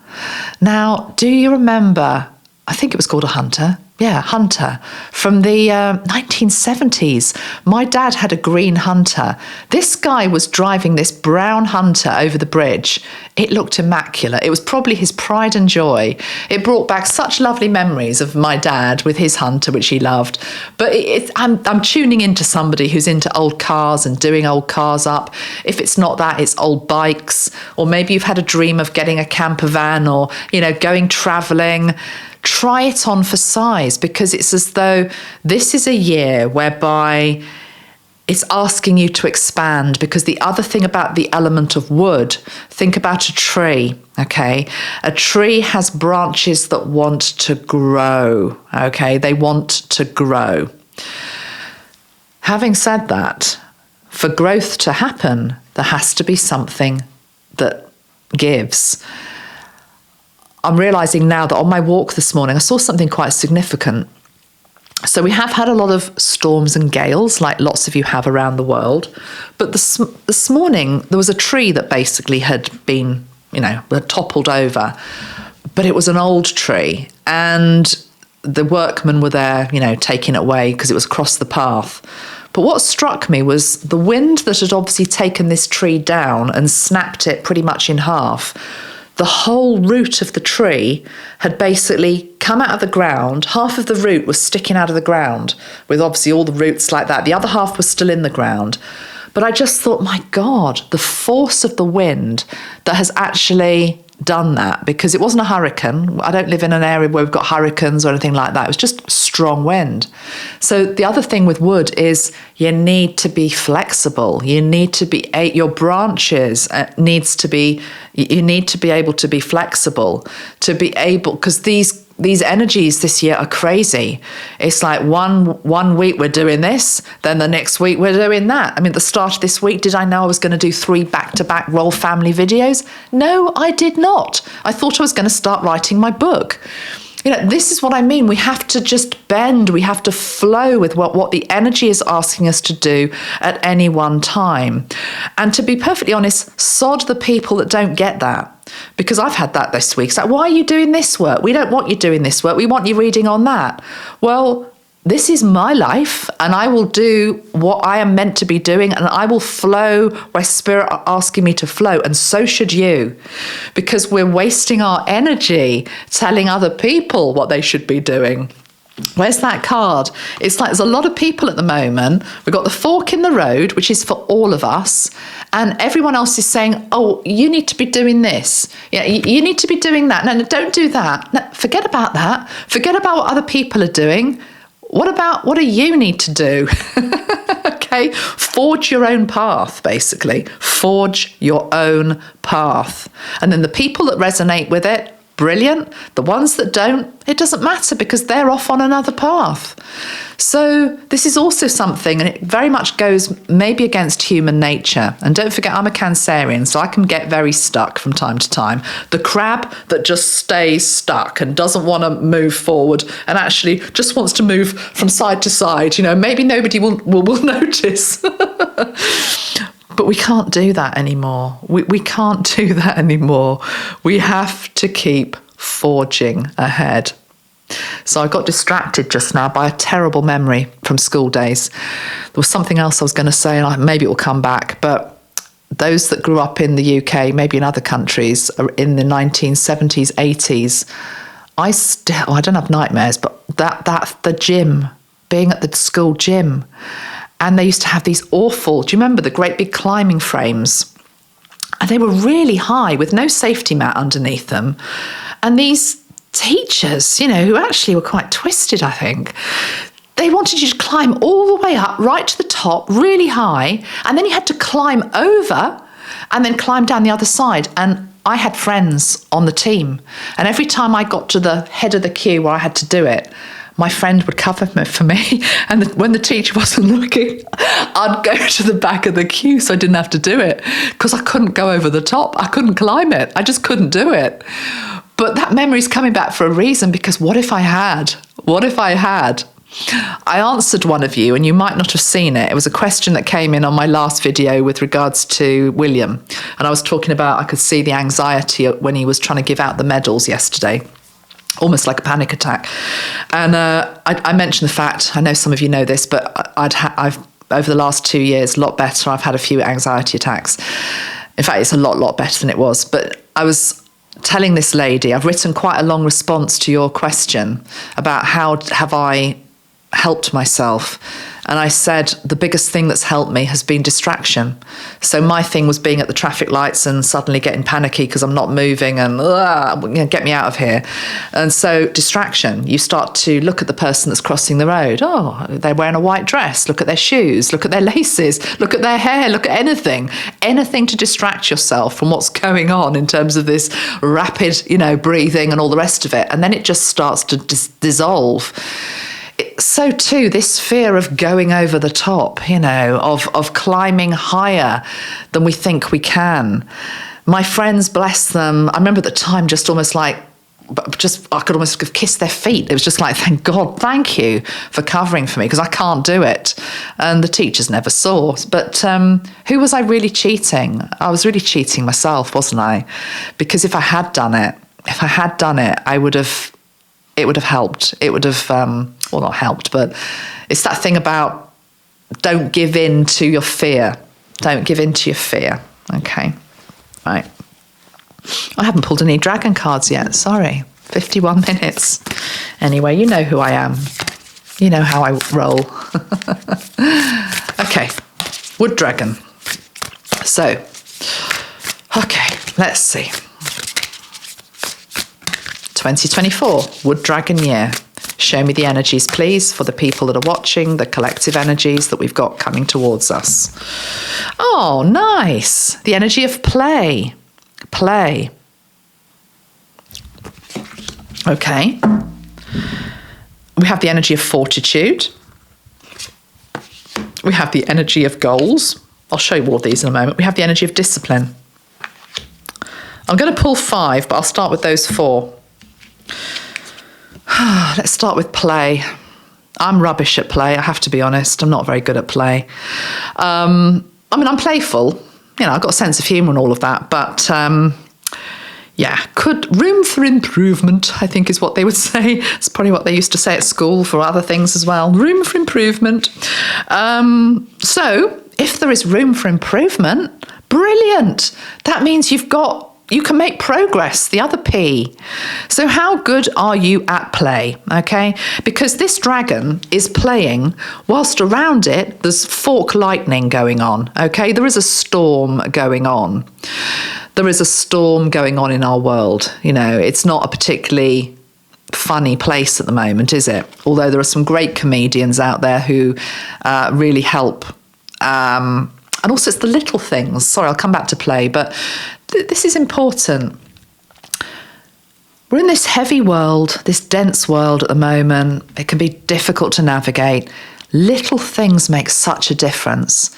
A: Now, do you remember, I think it was called a Hunter. Yeah, Hunter, from the 1970s. My dad had a green Hunter. This guy was driving this brown Hunter over the bridge. It looked immaculate. It was probably his pride and joy. It brought back such lovely memories of my dad with his Hunter, which he loved. But I'm tuning into somebody who's into old cars and doing old cars up. If it's not that, it's old bikes. Or maybe you've had a dream of getting a camper van, or, going travelling. Try it on for size, because it's as though this is a year whereby it's asking you to expand. Because the other thing about the element of wood, think about a tree, okay? A tree has branches that want to grow, okay? They want to grow. Having said that, for growth to happen, there has to be something that gives. I'm realising now that on my walk this morning, I saw something quite significant. So we have had a lot of storms and gales, like lots of you have around the world. But this morning, there was a tree that basically had been, had toppled over. But it was an old tree. And the workmen were there, taking it away because it was across the path. But what struck me was the wind that had obviously taken this tree down and snapped it pretty much in half. The whole root of the tree had basically come out of the ground. Half of the root was sticking out of the ground, with obviously all the roots like that. The other half was still in the ground. But I just thought, my God, the force of the wind that has actually done that, because it wasn't a hurricane. I don't live in an area where we've got hurricanes or anything like that. It was just strong wind. So the other thing with wood is you need to be flexible. You need to be, your branches you need to be able to be flexible, to be able, because these energies this year are crazy. It's like one week we're doing this, then the next week we're doing that. I mean, at the start of this week, did I know I was going to do 3 back-to-back royal family videos? No, I did not. I thought I was going to start writing my book. This is what I mean. We have to just bend. We have to flow with what the energy is asking us to do at any one time. And to be perfectly honest, sod the people that don't get that. Because I've had that this week. It's like, why are you doing this work? We don't want you doing this work. We want you reading on that. Well, this is my life, and I will do what I am meant to be doing, and I will flow where spirit are asking me to flow, and so should you, because we're wasting our energy telling other people what they should be doing. Where's that card? It's like there's a lot of people at the moment. We've got the fork in the road, which is for all of us, and everyone else is saying, oh, you need to be doing this. Yeah, you need to be doing that. No, don't do that. No, forget about that. Forget about what other people are doing. What do you need to do? Okay, forge your own path, basically. Forge your own path. And then the people that resonate with it, brilliant. The ones that don't, it doesn't matter, because they're off on another path. So this is also something, and it very much goes maybe against human nature. And don't forget, I'm a Cancerian, so I can get very stuck from time to time. The crab that just stays stuck and doesn't want to move forward and actually just wants to move from side to side. Maybe nobody will notice. But we can't do that anymore. We can't do that anymore. We have to keep forging ahead. So I got distracted just now by a terrible memory from school days. There was something else I was going to say, and maybe it will come back. But those that grew up in the UK, maybe in other countries, in the 1970s, 80s, I don't have nightmares, but the gym, being at the school gym, And they used to have these awful, do you remember the great big climbing frames? And they were really high with no safety mat underneath them. And these teachers, you know, who actually were quite twisted, I think, they wanted you to climb all the way up, right to the top, really high. And then you had to climb over and then climb down the other side. And I had friends on the team. And every time I got to the head of the queue where I had to do it, my friend would cover for me. And when the teacher wasn't looking, I'd go to the back of the queue so I didn't have to do it, because I couldn't go over the top. I couldn't climb it. I just couldn't do it. But that memory's coming back for a reason, because what if I had? What if I had? I answered one of you, and you might not have seen it. It was a question that came in on my last video with regards to William. And I was talking about, I could see the anxiety when he was trying to give out the medals yesterday. Almost like a panic attack. And I mentioned the fact, I know some of you know this, but I've over the last 2 years, a lot better. I've had a few anxiety attacks. In fact, it's a lot better than it was. But I was telling this lady, I've written quite a long response to your question about how have I helped myself. And I said, the biggest thing that's helped me has been distraction. So my thing was being at the traffic lights and suddenly getting panicky because I'm not moving and get me out of here. And so distraction, you start to look at the person that's crossing the road. Oh, they're wearing a white dress. Look at their shoes, look at their laces, look at their hair, look at anything to distract yourself from what's going on in terms of this rapid, breathing and all the rest of it. And then it just starts to dissolve. So too, this fear of going over the top, of climbing higher than we think we can. My friends, bless them, I remember at the time just almost like, I could almost have kissed their feet. It was just like, thank God, thank you for covering for me, because I can't do it. And the teachers never saw. But who was I really cheating? I was really cheating myself, wasn't I? Because if I had done it, it would have helped. It would have, well, not helped, but it's that thing about don't give in to your fear. Don't give in to your fear. Okay, right. I haven't pulled any dragon cards yet. Sorry, 51 minutes. Anyway, you know who I am. You know how I roll. Okay, wood dragon. So, okay, let's see. 2024, Wood Dragon year. Show me the energies, please, for the people that are watching, the collective energies that we've got coming towards us. Oh, nice. The energy of play. Play. Okay. We have the energy of fortitude. We have the energy of goals. I'll show you all of these in a moment. We have the energy of discipline. I'm going to pull 5, but I'll start with those 4. Let's start with play. I'm rubbish at play, I have to be honest. I'm not very good at play. I'm playful. I've got a sense of humour and all of that. But, room for improvement, I think is what they would say. It's probably what they used to say at school for other things as well. Room for improvement. So, if there is room for improvement, brilliant. That means you can make progress, the other P. So how good are you at play, okay? Because this dragon is playing whilst around it there's fork lightning going on, okay? There is a storm going on. There is a storm going on in our world. It's not a particularly funny place at the moment, is it? Although there are some great comedians out there who really help. And also it's the little things. Sorry, I'll come back to play, but this is important. We're in this heavy world, this dense world at the moment. It can be difficult to navigate. Little things make such a difference.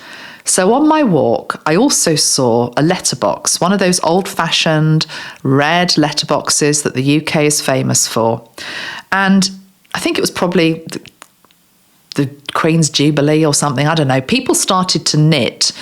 A: So on my walk, I also saw a letterbox, one of those old-fashioned red letterboxes that the UK is famous for. And I think it was probably the Queen's Jubilee or something, I don't know. People started to knit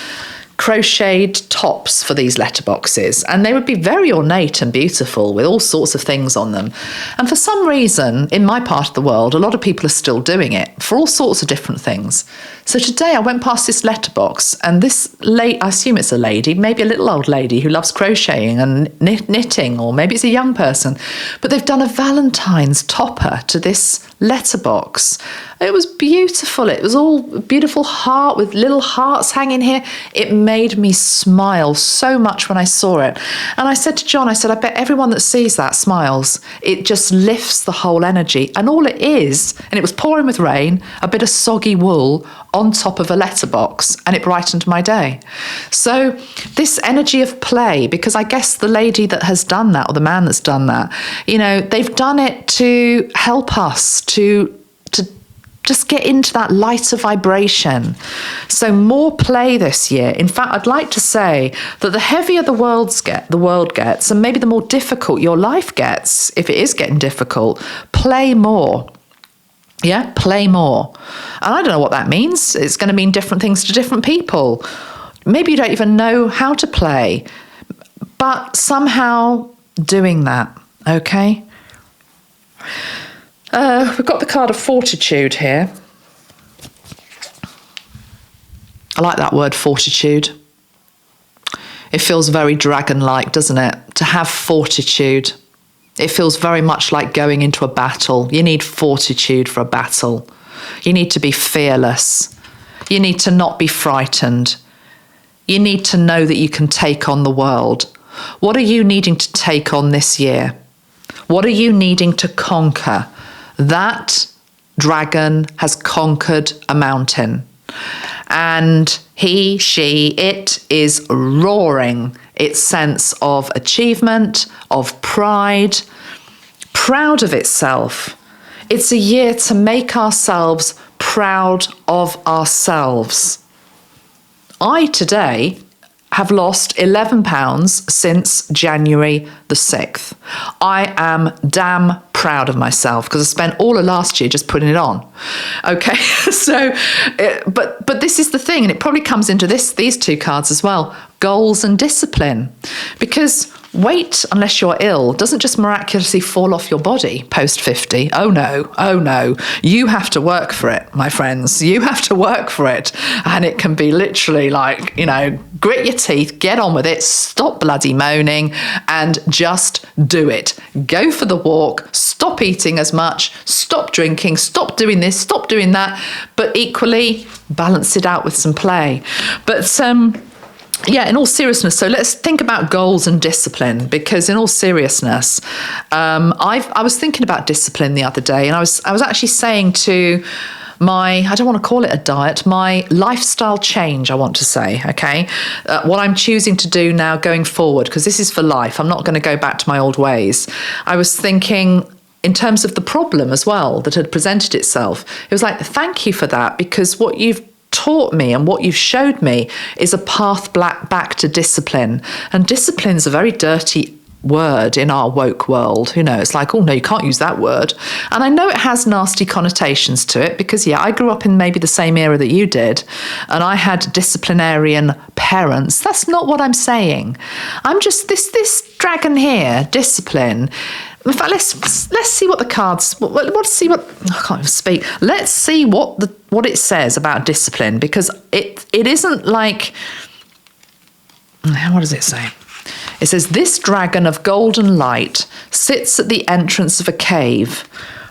A: crocheted tops for these letterboxes, and they would be very ornate and beautiful with all sorts of things on them. And for some reason, in my part of the world, a lot of people are still doing it for all sorts of different things. So today I went past this letterbox, and this I assume it's a lady, maybe a little old lady who loves crocheting and knitting, or maybe it's a young person, but they've done a Valentine's topper to this letterbox. It was beautiful. It was all beautiful heart with little hearts hanging here. It made me smile so much when I saw it. And I said to John, I said, I bet everyone that sees that smiles. It just lifts the whole energy. And all it is, and it was pouring with rain, a bit of soggy wool on top of a letterbox, and it brightened my day. So this energy of play, because I guess the lady that has done that, or the man that's done that, you know, they've done it to help us to just get into that lighter vibration. So more play this year. In fact, I'd like to say that the heavier the world gets, and maybe the more difficult your life gets, if it is getting difficult, play more. Yeah, play more. And I don't know what that means. It's going to mean different things to different people. Maybe you don't even know how to play, but somehow doing that, okay? We've got the card of fortitude here. I like that word, fortitude. It feels very dragon-like, doesn't it? To have fortitude. It feels very much like going into a battle. You need fortitude for a battle. You need to be fearless. You need to not be frightened. You need to know that you can take on the world. What are you needing to take on this year? What are you needing to conquer? That dragon has conquered a mountain, and he, she, it is roaring its sense of achievement, of pride, proud of itself. It's a year to make ourselves proud of ourselves. I today have lost 11 pounds since January the 6th. I am damn proud of myself because I spent all of last year just putting it on. Okay, so, but this is the thing, and it probably comes into these two cards as well, goals and discipline. Because weight, unless you're ill, doesn't just miraculously fall off your body post 50. Oh no. You have to work for it, my friends. You have to work for it. And it can be literally like, you know, grit your teeth, get on with it, stop bloody moaning, and just do it. Go for the walk, stop eating as much, stop drinking, stop doing this, stop doing that, but equally balance it out with some play. But yeah, in all seriousness, so let's think about goals and discipline, because in all seriousness, I was thinking about discipline the other day, and I was actually saying to I don't want to call it a diet, my lifestyle change, I want to say, okay? What I'm choosing to do now going forward, because this is for life, I'm not going to go back to my old ways. I was thinking in terms of the problem as well that had presented itself. It was like, thank you for that, because what you've taught me and what you've showed me is a path back to discipline. And discipline's a very dirty word in our woke world. You know, it's like, oh no, you can't use that word. And I know it has nasty connotations to it because, yeah, I grew up in maybe the same era that you did, and I had disciplinarian parents. That's not what I'm saying. I'm just this dragon here, discipline. In fact, let's see what the cards. Let's see what I can't even speak. Let's see what it says about discipline, because it isn't like. What does it say? It says, this dragon of golden light sits at the entrance of a cave,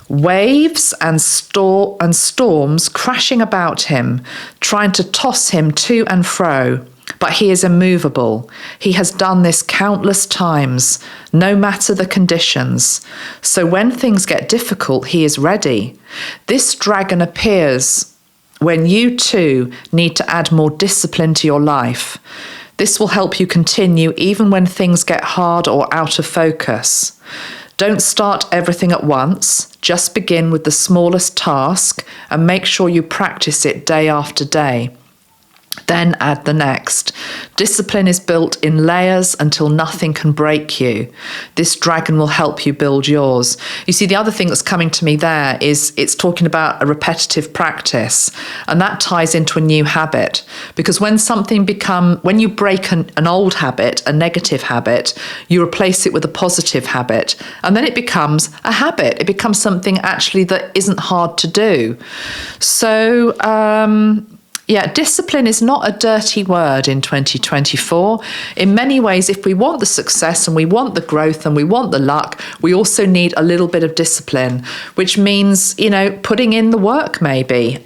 A: waves and storms crashing about him, trying to toss him to and fro. But he is immovable. He has done this countless times, no matter the conditions. So when things get difficult, he is ready. This dragon appears when you too need to add more discipline to your life. This will help you continue even when things get hard or out of focus. Don't start everything at once. Just begin with the smallest task and make sure you practice it day after day. Then add the next. Discipline is built in layers until nothing can break you. This dragon will help you build yours. You see, the other thing that's coming to me there is it's talking about a repetitive practice, and that ties into a new habit. Because when you break an old habit, a negative habit, you replace it with a positive habit, and then it becomes a habit. It becomes something actually that isn't hard to do. So, Yeah, discipline is not a dirty word in 2024. In many ways, if we want the success and we want the growth and we want the luck, we also need a little bit of discipline, which means, putting in the work maybe.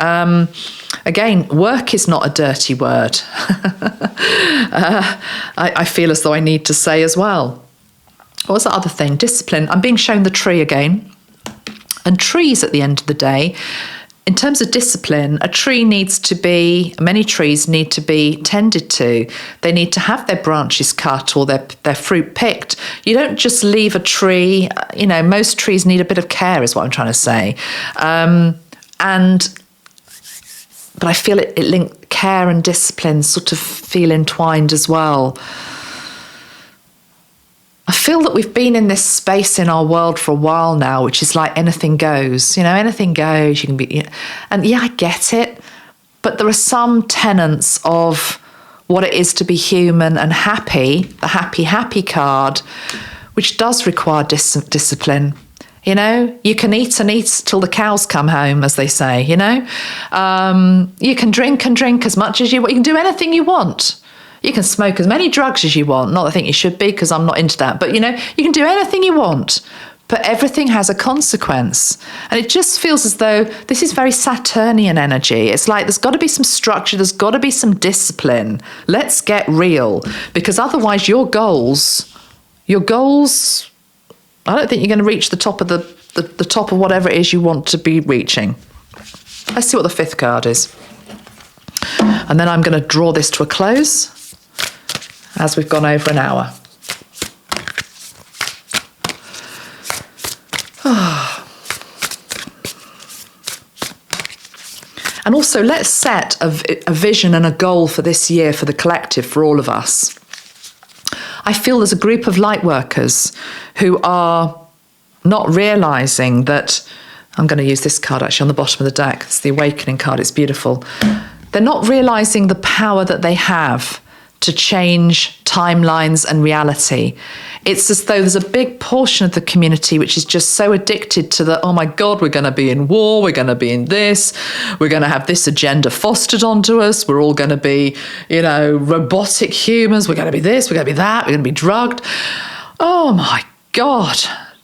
A: Again, work is not a dirty word. I feel as though I need to say as well. What was the other thing? Discipline. I'm being shown the tree again. And trees at the end of the day, in terms of discipline, many trees need to be tended to. They need to have their branches cut or their fruit picked. You don't just leave a tree, most trees need a bit of care is what I'm trying to say. But I feel care and discipline sort of feel entwined as well. I feel that we've been in this space in our world for a while now, which is like anything goes. Anything goes. You can be, and yeah, I get it. But there are some tenets of what it is to be human and happy, the happy card, which does require discipline. You can eat till the cows come home, as they say. You can drink as much as you want. You can do anything you want. You can smoke as many drugs as you want. Not that I think you should be, because I'm not into that. But, you can do anything you want. But everything has a consequence. And it just feels as though this is very Saturnian energy. It's like there's got to be some structure. There's got to be some discipline. Let's get real. Because otherwise your goals, I don't think you're going to reach the top of the top of whatever it is you want to be reaching. Let's see what the fifth card is. And then I'm going to draw this to a close, as we've gone over an hour. And also, let's set a vision and a goal for this year, for the collective, for all of us. I feel there's a group of light workers who are not realising that, I'm going to use this card actually on the bottom of the deck, it's the Awakening card, it's beautiful. They're not realising the power that they have to change timelines and reality. It's as though there's a big portion of the community which is just so addicted to the, oh my God, we're going to be in war, we're going to be in this, we're going to have this agenda fostered onto us, we're all going to be, robotic humans, we're going to be this, we're going to be that, we're going to be drugged. Oh my God.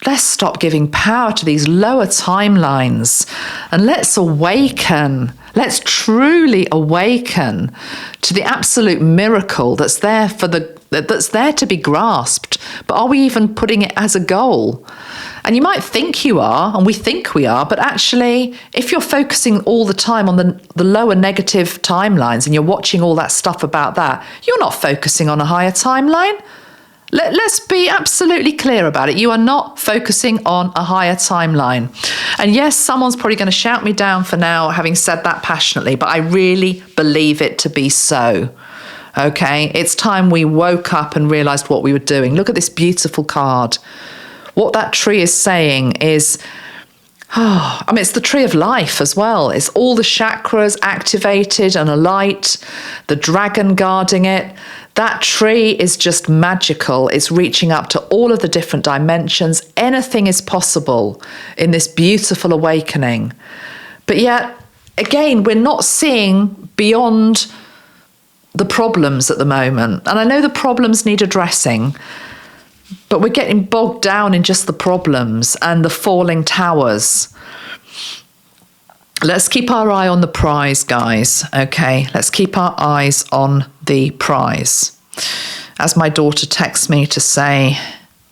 A: Let's stop giving power to these lower timelines and let's awaken. Let's truly awaken to the absolute miracle that's there that's there to be grasped. But are we even putting it as a goal? And you might think you are, and we think we are, but actually, if you're focusing all the time on the lower negative timelines and you're watching all that stuff about that, you're not focusing on a higher timeline. Let's be absolutely clear about it. You are not focusing on a higher timeline. And yes, someone's probably going to shout me down for now having said that passionately, but I really believe it to be so. Okay, it's time we woke up and realised what we were doing. Look at this beautiful card. What that tree is saying is, it's the tree of life as well. It's all the chakras activated and alight, the dragon guarding it. That tree is just magical. It's reaching up to all of the different dimensions. Anything is possible in this beautiful awakening. But yet, again, we're not seeing beyond the problems at the moment. And I know the problems need addressing, but we're getting bogged down in just the problems and the falling towers. Let's keep our eye on the prize, guys. Okay, let's keep our eyes on the prize. As my daughter texts me to say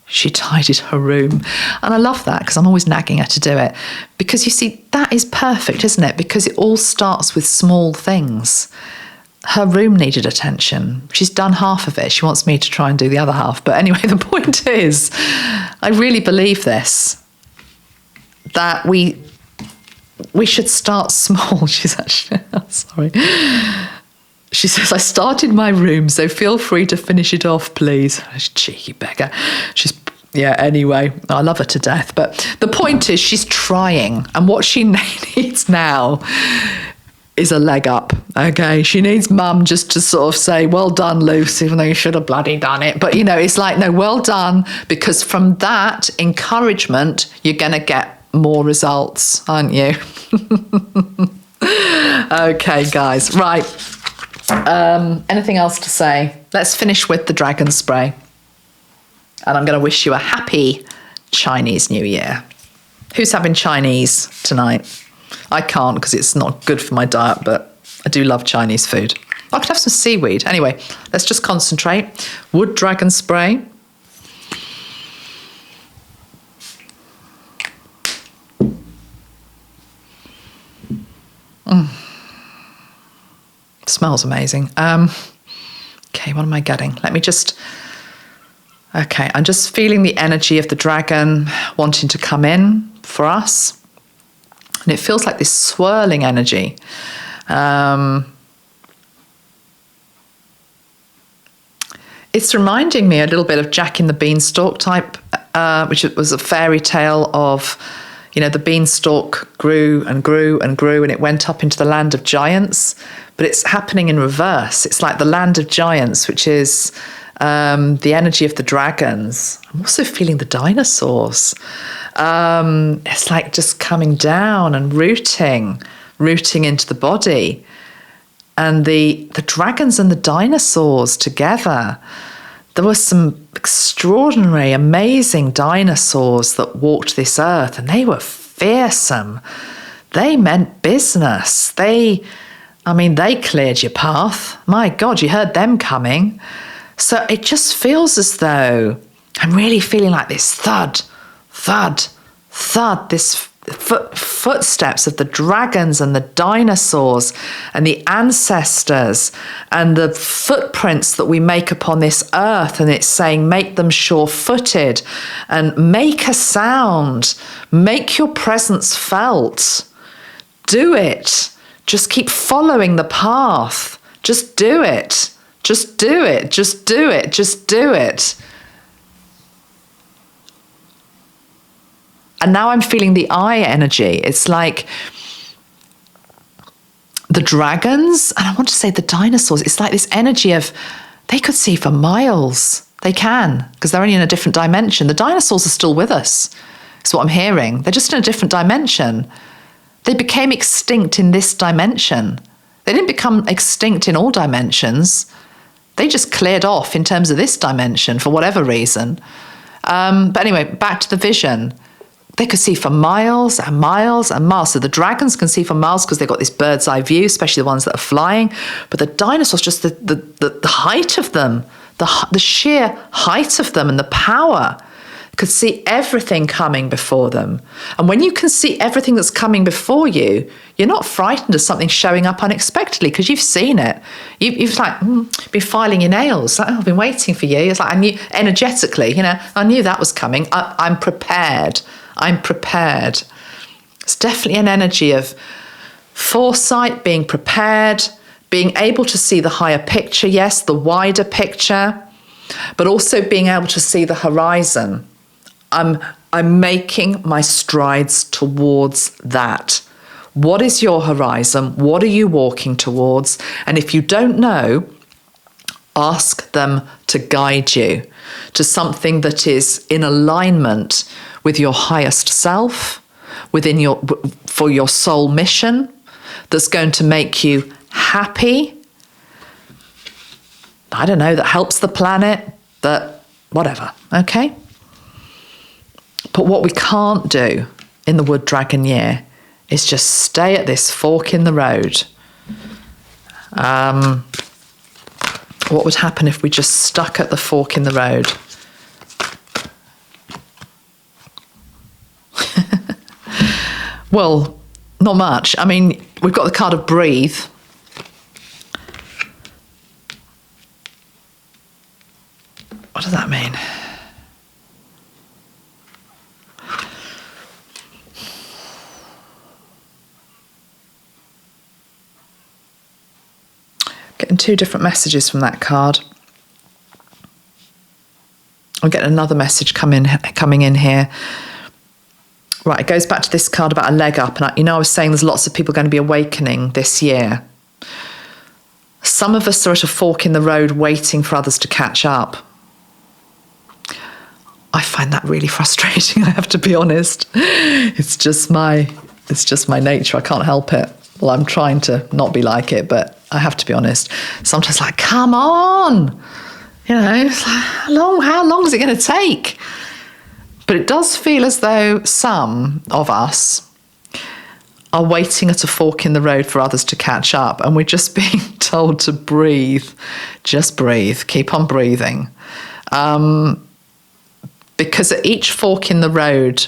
A: she tidied her room. And I love that because I'm always nagging her to do it. Because you see, that is perfect, isn't it? Because it all starts with small things. Her room needed attention. She's done half of it. She wants me to try and do the other half. But anyway, the point is, I really believe this, that we should start small. She's actually, sorry. She says, I started my room, so feel free to finish it off, please. Cheeky beggar. Anyway, I love her to death. But the point is, she's trying. And what she needs now is a leg up, okay? She needs mum just to sort of say, well done, Lucy, even though you should have bloody done it. But, it's like, no, well done, because from that encouragement, you're going to get more results, aren't you? Okay, guys. Right. Anything else to say? Let's finish with the dragon spray. And I'm going to wish you a happy Chinese New Year. Who's having Chinese tonight? I can't because it's not good for my diet, but I do love Chinese food. I could have some seaweed. Anyway, let's just concentrate. Wood dragon spray. Smells amazing. Okay, what am I getting? Let me just... Okay, I'm just feeling the energy of the dragon wanting to come in for us. And it feels like this swirling energy. It's reminding me a little bit of Jack in the Beanstalk type, which was a fairy tale of, you know, the beanstalk grew and grew and grew and it went up into the land of giants. But it's happening in reverse. It's like the land of giants, which is the energy of the dragons. I'm also feeling the dinosaurs. It's like just coming down and rooting into the body. And the dragons and the dinosaurs together. There were some extraordinary, amazing dinosaurs that walked this earth, and they were fearsome. They meant business. They cleared your path. My God, you heard them coming. So it just feels as though I'm really feeling like this thud, thud, thud, this footsteps of the dragons and the dinosaurs and the ancestors and the footprints that we make upon this earth. And it's saying, make them sure-footed and make a sound, make your presence felt. Do it. Just keep following the path. Just do it. Just do it. Just do it. Just do it. And now I'm feeling the eye energy. It's like the dragons, and I want to say the dinosaurs. It's like this energy of they could see for miles. They can, because they're only in a different dimension. The dinosaurs are still with us. That's what I'm hearing. They're just in a different dimension. They became extinct in this dimension. They didn't become extinct in all dimensions. They just cleared off in terms of this dimension for whatever reason. But anyway, back to the vision. They could see for miles and miles and miles. So the dragons can see for miles because they've got this bird's eye view, especially the ones that are flying. But the dinosaurs, just the height of them, the sheer height of them and the power, could see everything coming before them. And when you can see everything that's coming before you, you're not frightened of something showing up unexpectedly because you've seen it. You've like been filing your nails. Like, oh, I've been waiting for you. It's like I knew energetically, I knew that was coming. I'm prepared. I'm prepared. It's definitely an energy of foresight, being prepared, being able to see the higher picture, yes, the wider picture, but also being able to see the horizon. I'm making my strides towards that. What is your horizon? What are you walking towards? And if you don't know, ask them to guide you to something that is in alignment with your highest self, for your soul mission, that's going to make you happy. I don't know, that helps the planet, that whatever, okay? But what we can't do in the Wood Dragon year is just stay at this fork in the road. What would happen if we just stuck at the fork in the road? Well, not much. I mean, we've got the card of breathe. What does that mean? Getting two different messages from that card. I'm getting another message coming in here. Right, it goes back to this card about a leg up. And I was saying there's lots of people going to be awakening this year. Some of us are at a fork in the road waiting for others to catch up. I find that really frustrating, I have to be honest. It's just my nature. I can't help it. Well, I'm trying to not be like it, but I have to be honest. Sometimes like, come on, you know, it's like, how long is it going to take? But it does feel as though some of us are waiting at a fork in the road for others to catch up, and we're just being told to breathe. Just breathe. Keep on breathing. Because at each fork in the road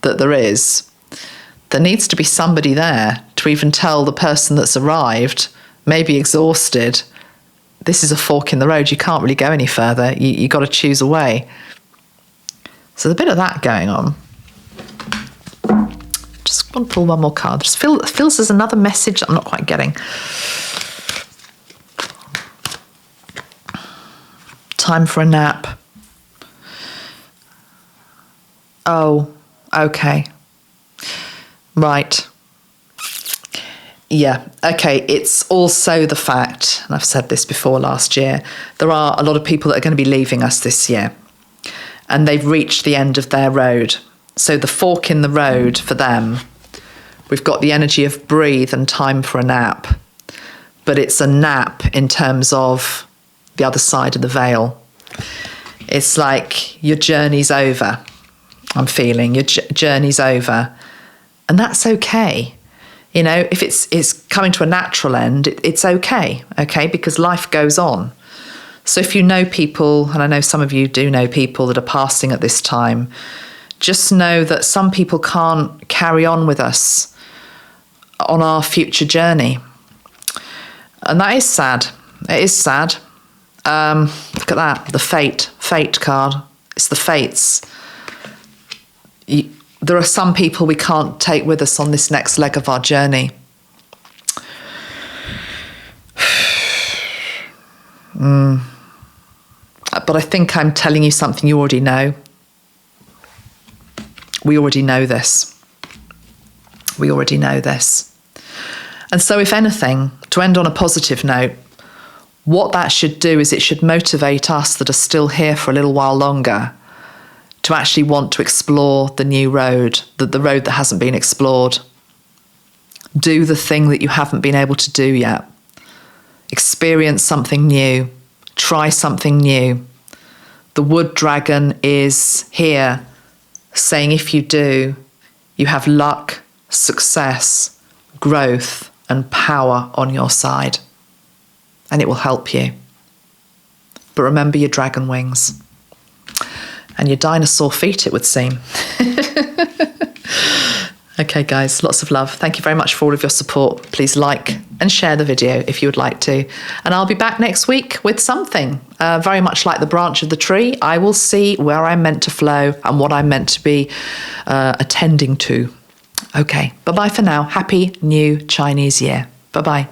A: that there needs to be somebody there to even tell the person that's arrived, maybe exhausted, this is a fork in the road. You can't really go any further. You got to choose a way. So there's a bit of that going on. Just want to pull one more card. Just feels there's another message that I'm not quite getting. Time for a nap. Oh, okay. Right. Yeah, okay. It's also the fact, and I've said this before last year, there are a lot of people that are going to be leaving us this year, and they've reached the end of their road. So the fork in the road for them, we've got the energy of breathe and time for a nap, but it's a nap in terms of the other side of the veil. It's like your journey's over. I'm feeling your journey's over, and that's okay. You know, if it's coming to a natural end, it's okay, because life goes on. So if you know people, and I know some of you do know people that are passing at this time, just know that some people can't carry on with us on our future journey. And that is sad. It is sad. Look at that, the fate card. It's the fates. There are some people we can't take with us on this next leg of our journey. But I think I'm telling you something you already know. We already know this. We already know this. And so if anything, to end on a positive note, what that should do is it should motivate us that are still here for a little while longer to actually want to explore the new road, the road that hasn't been explored. Do the thing that you haven't been able to do yet. Experience something new. Try something new. The wood dragon is here saying if you do, you have luck, success, growth, and power on your side. And it will help you. But remember your dragon wings. And your dinosaur feet, it would seem. Okay, guys, lots of love. Thank you very much for all of your support. Please like and share the video if you would like to. And I'll be back next week with something. Very much like the branch of the tree, I will see where I'm meant to flow and what I'm meant to be attending to. Okay, bye-bye for now. Happy New Chinese Year. Bye-bye.